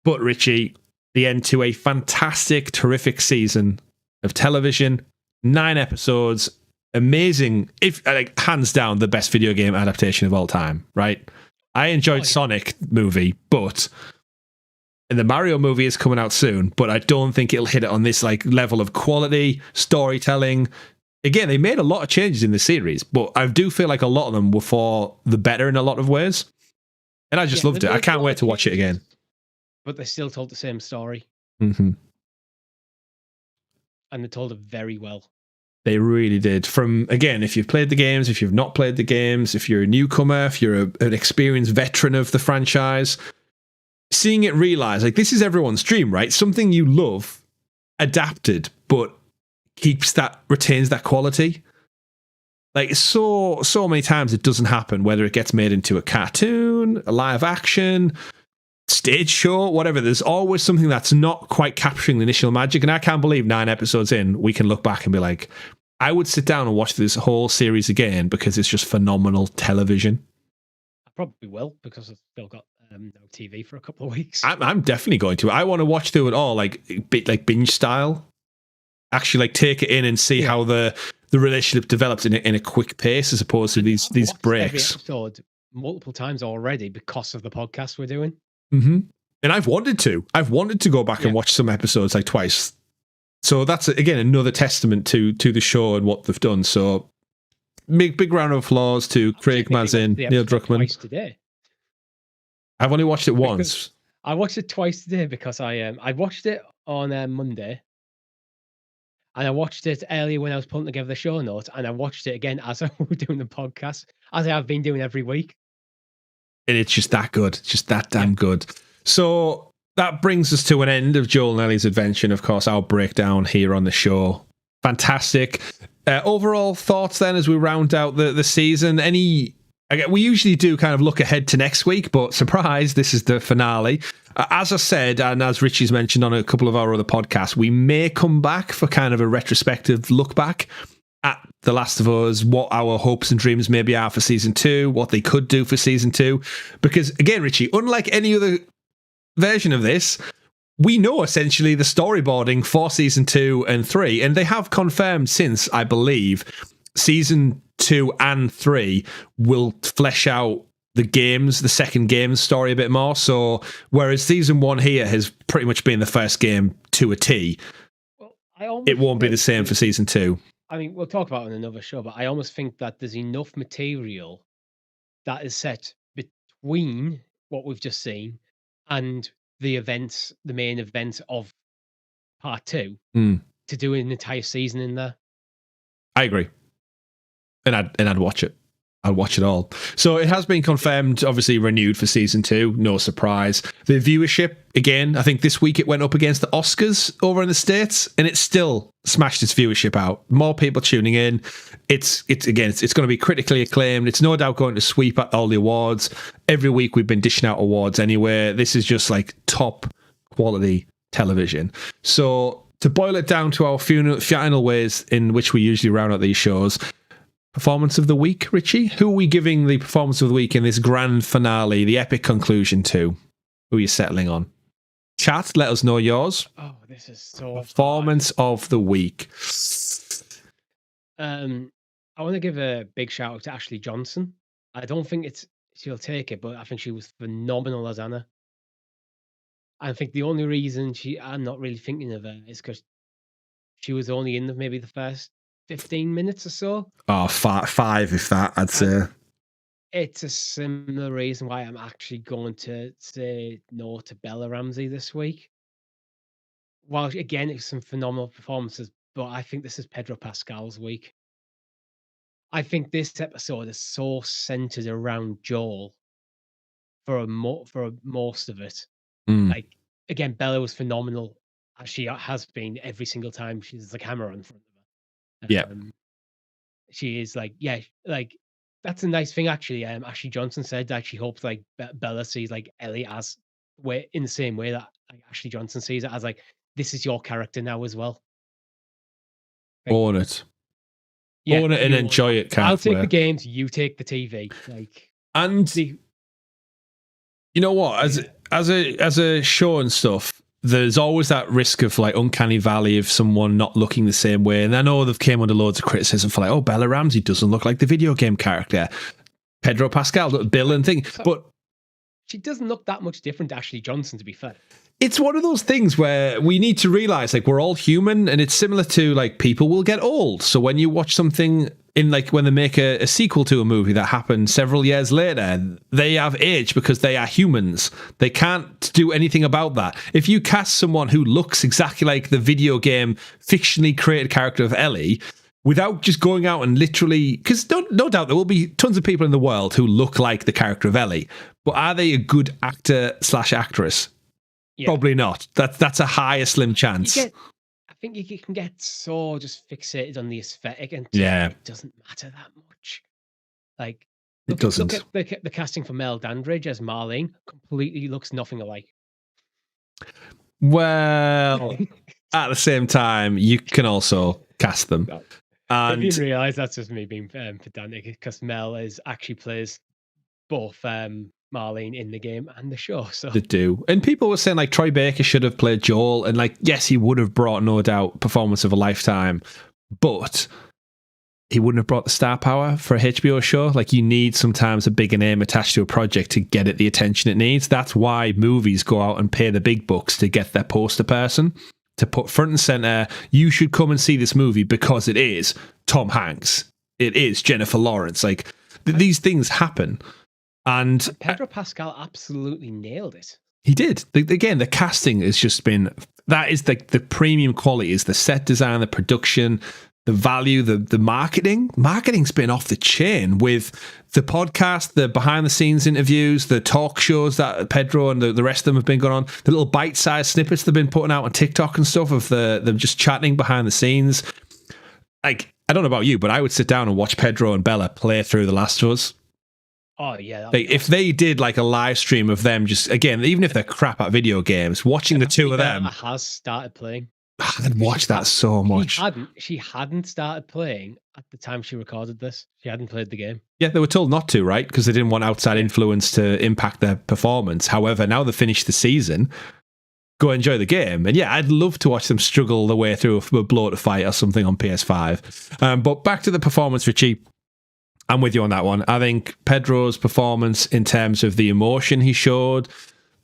But Richie, the end to a fantastic, terrific season of television, 9 episodes, amazing, if like hands down the best video game adaptation of all time, right? I enjoyed Sonic movie, and the Mario movie is coming out soon, but I don't think it'll hit it on this like level of quality, storytelling. Again, they made a lot of changes in the series, but I do feel like a lot of them were for the better in a lot of ways. And I just loved it. I can't wait to watch it again. But they still told the same story. Mm-hmm. And they told it very well. They really did. From, again, if you've played the games, if you've not played the games, if you're a newcomer, if you're an experienced veteran of the franchise, seeing it realize, like, this is everyone's dream, right? Something you love, adapted, but retains that quality. Like, so many times it doesn't happen, whether it gets made into a cartoon, a live action, stage show, whatever. There's always something that's not quite capturing the initial magic. And I can't believe 9 episodes in, we can look back and be like, I would sit down and watch this whole series again because it's just phenomenal television. I probably will because I've still got no TV for a couple of weeks. I'm definitely going to. I want to watch through it all, like binge style. Actually, like take it in and see how the relationship develops in a quick pace as opposed to these breaks. Every episode multiple times already because of the podcast we're doing. Mm-hmm. And I've wanted to go back and watch some episodes like twice. So that's again another testament to the show and what they've done. So big round of applause to Craig Mazin, Neil Druckmann. Twice today. I've only watched it once. I watched it twice today because I watched it on Monday, and I watched it earlier when I was putting together the show notes, and I watched it again as I was doing the podcast, as I have been doing every week. And it's just that good. It's just that damn good. So that brings us to an end of Joel and Ellie's adventure, and of course our breakdown here on the show. Fantastic. Overall thoughts then as we round out the season. We usually do kind of look ahead to next week, but surprise, this is the finale. As I said, and as Richie's mentioned on a couple of our other podcasts, we may come back for kind of a retrospective look back at The Last of Us, what our hopes and dreams maybe are for season 2, what they could do for season 2. Because again, Richie, unlike any other version of this, we know essentially the storyboarding for season 2 and 3, and they have confirmed since, I believe, season 2 and 3 will flesh out the second game's story a bit more. So whereas season 1 here has pretty much been the first game to a T, it won't be the same for season 2. I mean, we'll talk about it on another show, but I almost think that there's enough material that is set between what we've just seen and the main events of part 2 to do an entire season in there. I agree. And I'd watch it. I'd watch it all. So it has been confirmed, obviously renewed for season 2. No surprise. The viewership, again, I think this week it went up against the Oscars over in the States, and it still smashed its viewership out. More people tuning in. It's going to be critically acclaimed. It's no doubt going to sweep at all the awards. Every week we've been dishing out awards anyway. This is just like top quality television. So to boil it down to our final ways in which we usually round out these shows, performance of the week, Richie? Who are we giving the performance of the week in this grand finale, the epic conclusion to? Who are you settling on? Chat, let us know yours. Oh, this is so performance of the week. I want to give a big shout out to Ashley Johnson. I don't think she'll take it, but I think she was phenomenal as Anna. I think the only reason I'm not really thinking of her is because she was only in maybe the first 15 minutes or so. Oh, five if that, I'd say. It's a similar reason why I'm actually going to say no to Bella Ramsey this week. While, again, it's some phenomenal performances, but I think this is Pedro Pascal's week. I think this episode is so centered around Joel for most of it. Like, again, Bella was phenomenal, as she has been every single time she's the camera in front of her. Yeah. She is like that's a nice thing actually. Ashley Johnson said that she hopes like Bella sees like Ellie as in the same way that like, Ashley Johnson sees it as like this is your character now as well. Like, own it. Own it and enjoy it. I'll take the games, you take the TV. Like, and you know what? As a show and stuff, there's always that risk of like uncanny valley of someone not looking the same way. And I know they've came under loads of criticism for like, oh, Bella Ramsey doesn't look like the video game character. Pedro Pascal, Bill and thing. But she doesn't look that much different to Ashley Johnson, to be fair. It's one of those things where we need to realize like we're all human, and it's similar to like people will get old. So when you watch something in like when they make a sequel to a movie that happened several years later, they have aged because they are humans. They can't do anything about that. If you cast someone who looks exactly like the video game fictionally created character of Ellie, without just going out and literally, because no doubt there will be tons of people in the world who look like the character of Ellie, but are they a good actor/actress? Yeah. Probably not. That's a high slim chance. I think you can get so just fixated on the aesthetic, and it doesn't matter that much. Like It doesn't. Look at the casting for Mel Dandridge as Marlene. Completely looks nothing alike. Well, at the same time, you can also cast them. No. And I didn't realise that's just me being pedantic, because Mel actually plays both Marlene in the game and the show. So they do. And people were saying like Troy Baker should have played Joel, and like, yes, he would have brought, no doubt, performance of a lifetime, but he wouldn't have brought the star power for a HBO show. Like, you need sometimes a bigger name attached to a project to get it the attention it needs. That's why movies go out and pay the big bucks to get their poster person, to put front and center, you should come and see this movie because it is Tom Hanks. It is Jennifer Lawrence. Like, these things happen. And Pedro Pascal absolutely nailed it. He did. Again, the casting has just been, that is the premium quality, is the set design, the production, the value, the marketing. Marketing's been off the chain with the podcast, the behind the scenes interviews, the talk shows that Pedro and the rest of them have been going on, the little bite-sized snippets they've been putting out on TikTok and stuff of them just chatting behind the scenes. Like, I don't know about you, but I would sit down and watch Pedro and Bella play through The Last of Us. Oh yeah. If they did like a live stream of them, just, again, even if they're crap at video games, watching the two of them. Has started playing. I'd watch that so much. She hadn't started playing at the time she recorded this. She hadn't played the game. Yeah, they were told not to, right? Because they didn't want outside influence to impact their performance. However, now they've finished the season, go enjoy the game. And yeah, I'd love to watch them struggle their way through a blow-to fight or something on PS5. But back to the performance, Richie. I'm with you on that one. I think Pedro's performance in terms of the emotion he showed,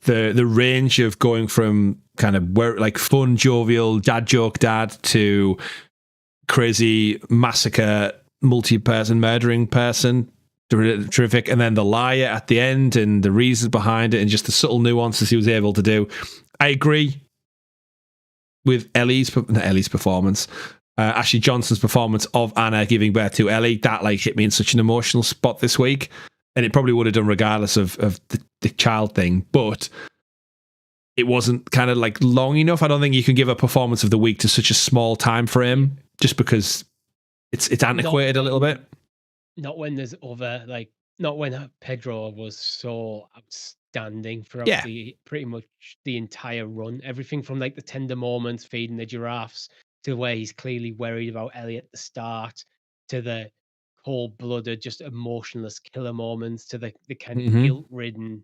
the range of going from kind of like fun, jovial dad joke dad to crazy massacre, multi-person murdering person, terrific. And then the liar at the end and the reasons behind it and just the subtle nuances he was able to do. I agree with Ellie's performance. Ashley Johnson's performance of Anna giving birth to Ellie, that like hit me in such an emotional spot this week, and it probably would have done regardless of the child thing, but it wasn't kind of like long enough. I don't think you can give a performance of the week to such a small time frame just because it's antiquated a little bit. Not when there's other, like, not when Pedro was so outstanding throughout pretty much the entire run. Everything from like the tender moments feeding the giraffes to where he's clearly worried about Ellie at the start, to the cold-blooded, just emotionless killer moments, to the kind of guilt-ridden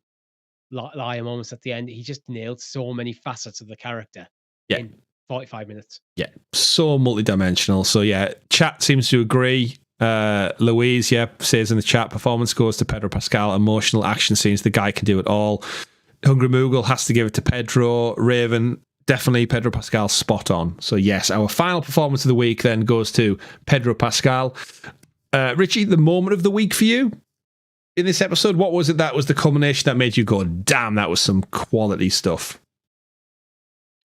liar moments at the end. He just nailed so many facets of the character in 45 minutes. Yeah, so multidimensional. So yeah, chat seems to agree. Louise, says in the chat, performance goes to Pedro Pascal, emotional action scenes, the guy can do it all. Hungry Moogle has to give it to Pedro. Raven, definitely Pedro Pascal, spot on. So yes, our final performance of the week then goes to Pedro Pascal. Richie, the moment of the week for you in this episode, what was it that was the culmination that made you go, damn, that was some quality stuff?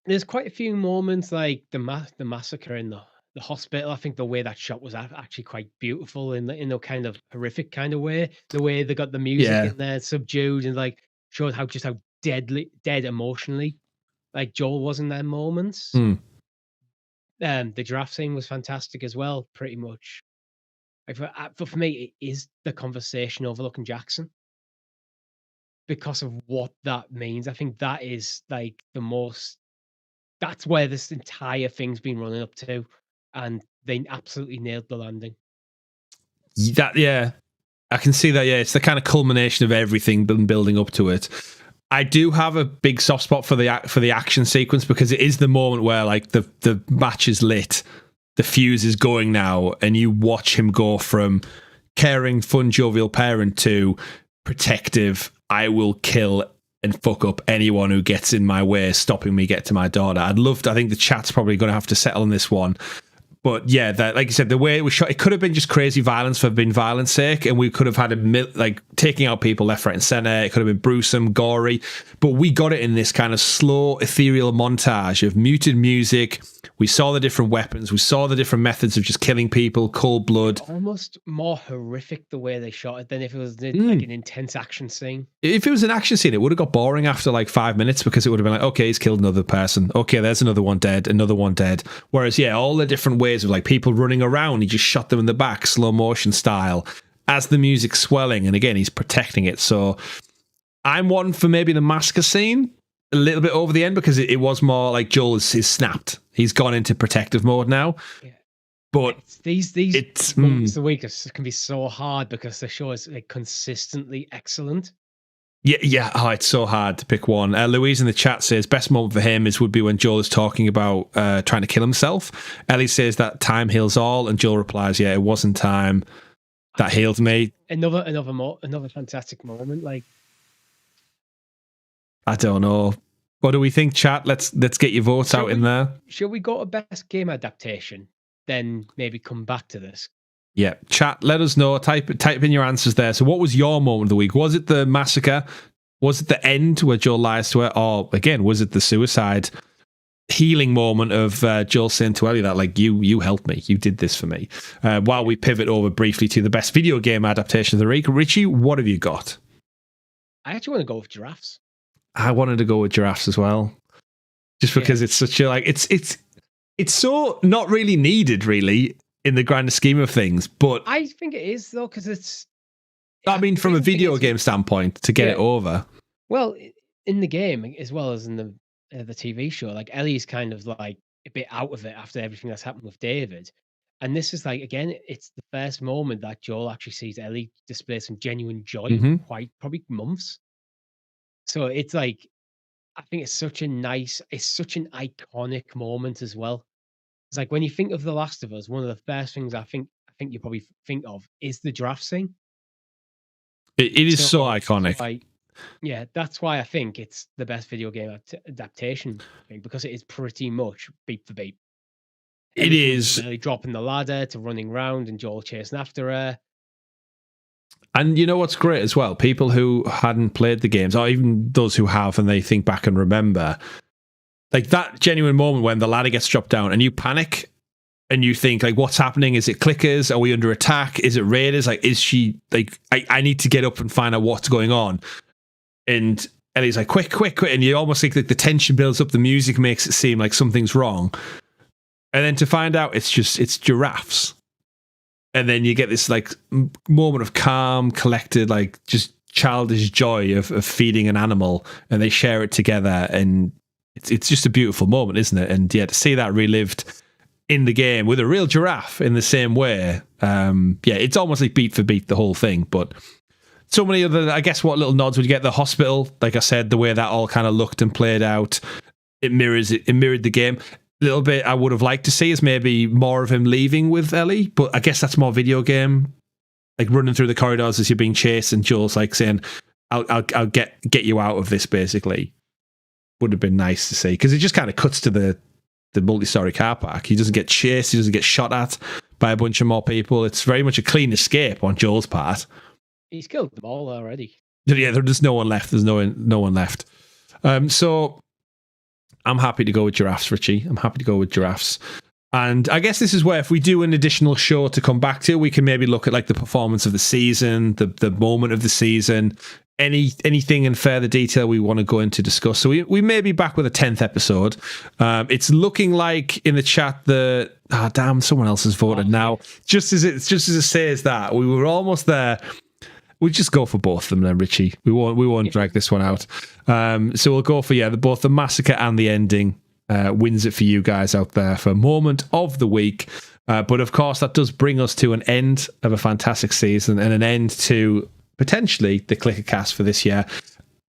There's quite a few moments, like the massacre in the hospital. I think the way that shot was actually quite beautiful in the kind of horrific kind of way. The way they got the music in there subdued and like showed how dead emotionally like Joel was in their moments. The giraffe scene was fantastic as well, pretty much. Like for me, it is the conversation overlooking Jackson because of what that means. I think that is like that's where this entire thing's been running up to, and they absolutely nailed the landing. I can see that. Yeah, it's the kind of culmination of everything been building up to it. I do have a big soft spot for the action sequence because it is the moment where like the match is lit, the fuse is going now, and you watch him go from caring, fun, jovial parent to protective, I will kill and fuck up anyone who gets in my way, stopping me get to my daughter. I think the chat's probably going to have to settle on this one. But yeah, like you said, the way it was shot, it could have been just crazy violence for being violence sake, and we could have had like taking out people left, right, and center. It could have been gruesome, gory, but we got it in this kind of slow, ethereal montage of muted music. We saw the different weapons. We saw the different methods of just killing people, cold blood. Almost more horrific the way they shot it than if it was like an intense action scene. If it was an action scene, it would have got boring after like 5 minutes because it would have been like, okay, he's killed another person. Okay, there's another one dead. Whereas, all the different ways of like people running around, he just shot them in the back, slow motion style. as the music's swelling, and again, he's protecting it. So I'm one for maybe the massacre scene a little bit over the end, because it was more like Joel is snapped. He's gone into protective mode now. Yeah. But these months a week can be so hard because the show is like consistently excellent. Yeah. Oh, it's so hard to pick one. Louise in the chat says best moment for him would be when Joel is talking about trying to kill himself. Ellie says that time heals all, and Joel replies, "Yeah, it wasn't time that healed me." Another fantastic moment. Like, I don't know. What do we think, chat? Let's get your votes out in there. Should we go to best game adaptation? Then maybe come back to this. Yeah, chat, let us know. Type in your answers there. So what was your moment of the week? Was it the massacre? Was it the end where Joel lies to her? Or, again, was it the suicide healing moment of Joel saying to Ellie that, like, you helped me. You did this for me. While we pivot over briefly to the best video game adaptation of the week. Richie, what have you got? I actually want to go with giraffes. I wanted to go with giraffes as well. Just because it's such a, like, it's so not really needed, really, in the grander scheme of things. But I think it is, though, because it's... I mean, from a video game standpoint, to get it over. Well, in the game, as well as in the TV show, like, Ellie's kind of, like, a bit out of it after everything that's happened with David. And this is, like, again, it's the first moment that Joel actually sees Ellie display some genuine joy in quite probably months. So it's like, I think it's such an iconic moment as well. It's like when you think of The Last of Us, one of the first things I think you probably think of is the giraffe scene. It is so iconic. That's why I think it's the best video game adaptation thing, because it is pretty much beat for beat. It is. Really dropping the ladder to running around and Joel chasing after her. And you know what's great as well? People who hadn't played the games, or even those who have and they think back and remember, like that genuine moment when the ladder gets dropped down and you panic and you think, like, what's happening? Is it clickers? Are we under attack? Is it raiders? Like, is she, like, I need to get up and find out what's going on. And Ellie's like, quick. And you almost think like the tension builds up, the music makes it seem like something's wrong. And then to find out it's giraffes. And then you get this like moment of calm, collected, like just childish joy of feeding an animal, and they share it together, and it's just a beautiful moment, isn't it? And yeah, to see that relived in the game with a real giraffe in the same way, it's almost like beat for beat the whole thing. But so many other, I guess, what little nods would you get? The hospital, like I said, the way that all kind of looked and played out, it mirrored the game. Little bit I would have liked to see is maybe more of him leaving with Ellie, but I guess that's more video game, like running through the corridors as you're being chased, and Joel's like saying, "I'll get you out of this." Basically, would have been nice to see, because it just kind of cuts to the multi-story car park. He doesn't get chased. He doesn't get shot at by a bunch of more people. It's very much a clean escape on Joel's part. He's killed them all already. Yeah, there's no one left. There's no one left. So I'm happy to go with giraffes, Richie. I'm happy to go with giraffes. And I guess this is where, if we do an additional show to come back to, we can maybe look at like the performance of the season, the moment of the season, anything in further detail we want to go into discuss. So we may be back with a 10th episode. It's looking like in the chat someone else has voted now. Just as it says that, we were almost there. We'll just go for both of them then, Richie. We won't drag this one out. So we'll go for both the massacre and the ending. Wins it for you guys out there for moment of the week. But of course, that does bring us to an end of a fantastic season and an end to potentially the ClickerCast for this year.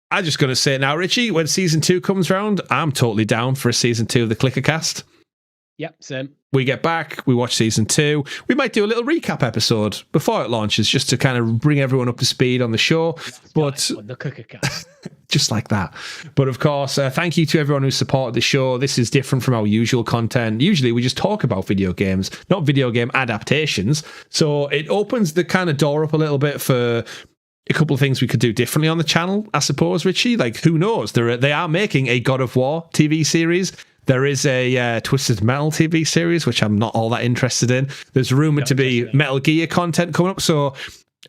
I'm just going to say it now, Richie, when season 2 comes round, I'm totally down for a season 2 of the ClickerCast. Yep, same. We get back, we watch season 2. We might do a little recap episode before it launches, just to kind of bring everyone up to speed on the show. But the ClickerCast. Just like that. But of course, thank you to everyone who supported the show. This is different from our usual content. Usually we just talk about video games, not video game adaptations. So it opens the kind of door up a little bit for a couple of things we could do differently on the channel, I suppose, Richie. Like, who knows? They are making a God of War TV series. There is a Twisted Metal TV series, which I'm not all that interested in. There's rumored to be Metal Gear content coming up. So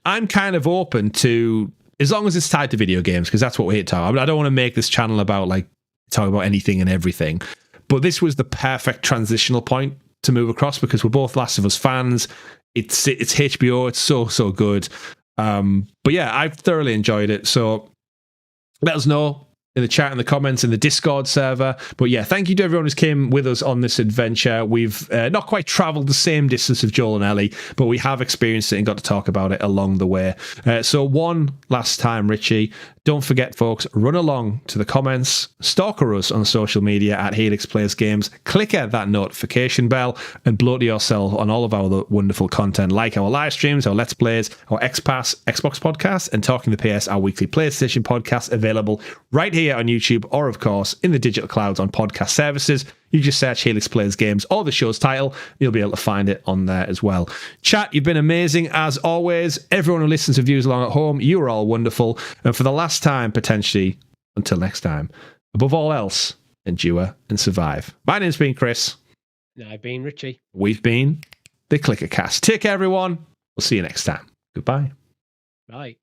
I'm kind of open to, as long as it's tied to video games, because that's what we're here to talk. I mean, I don't want to make this channel about like talking about anything and everything. But this was the perfect transitional point to move across, because we're both Last of Us fans. it's HBO. It's so good. But yeah, I've thoroughly enjoyed it. So let us know in the chat, in the comments, in the Discord server. But yeah, thank you to everyone who's came with us on this adventure. We've not quite travelled the same distance of Joel and Ellie, but we have experienced it and got to talk about it along the way. So one last time, Richie, don't forget, folks, run along to the comments, stalker us on social media at Helix Plays Games, click that notification bell, and blow to yourself on all of our other wonderful content, like our live streams, our Let's Plays, our Xbox podcast, and Talking the PS, our weekly PlayStation podcast, available right here on YouTube, or of course in the digital clouds on podcast services. You just search Helix Plays Games or the show's title, you'll be able to find it on there as well. Chat, you've been amazing as always. Everyone who listens to views along at home, you are all wonderful. And for the last time, potentially, until next time, above all else, endure and survive. My name's been Chris. And I've been Richie. We've been the ClickerCast. Take care, everyone. We'll see you next time. Goodbye. Bye.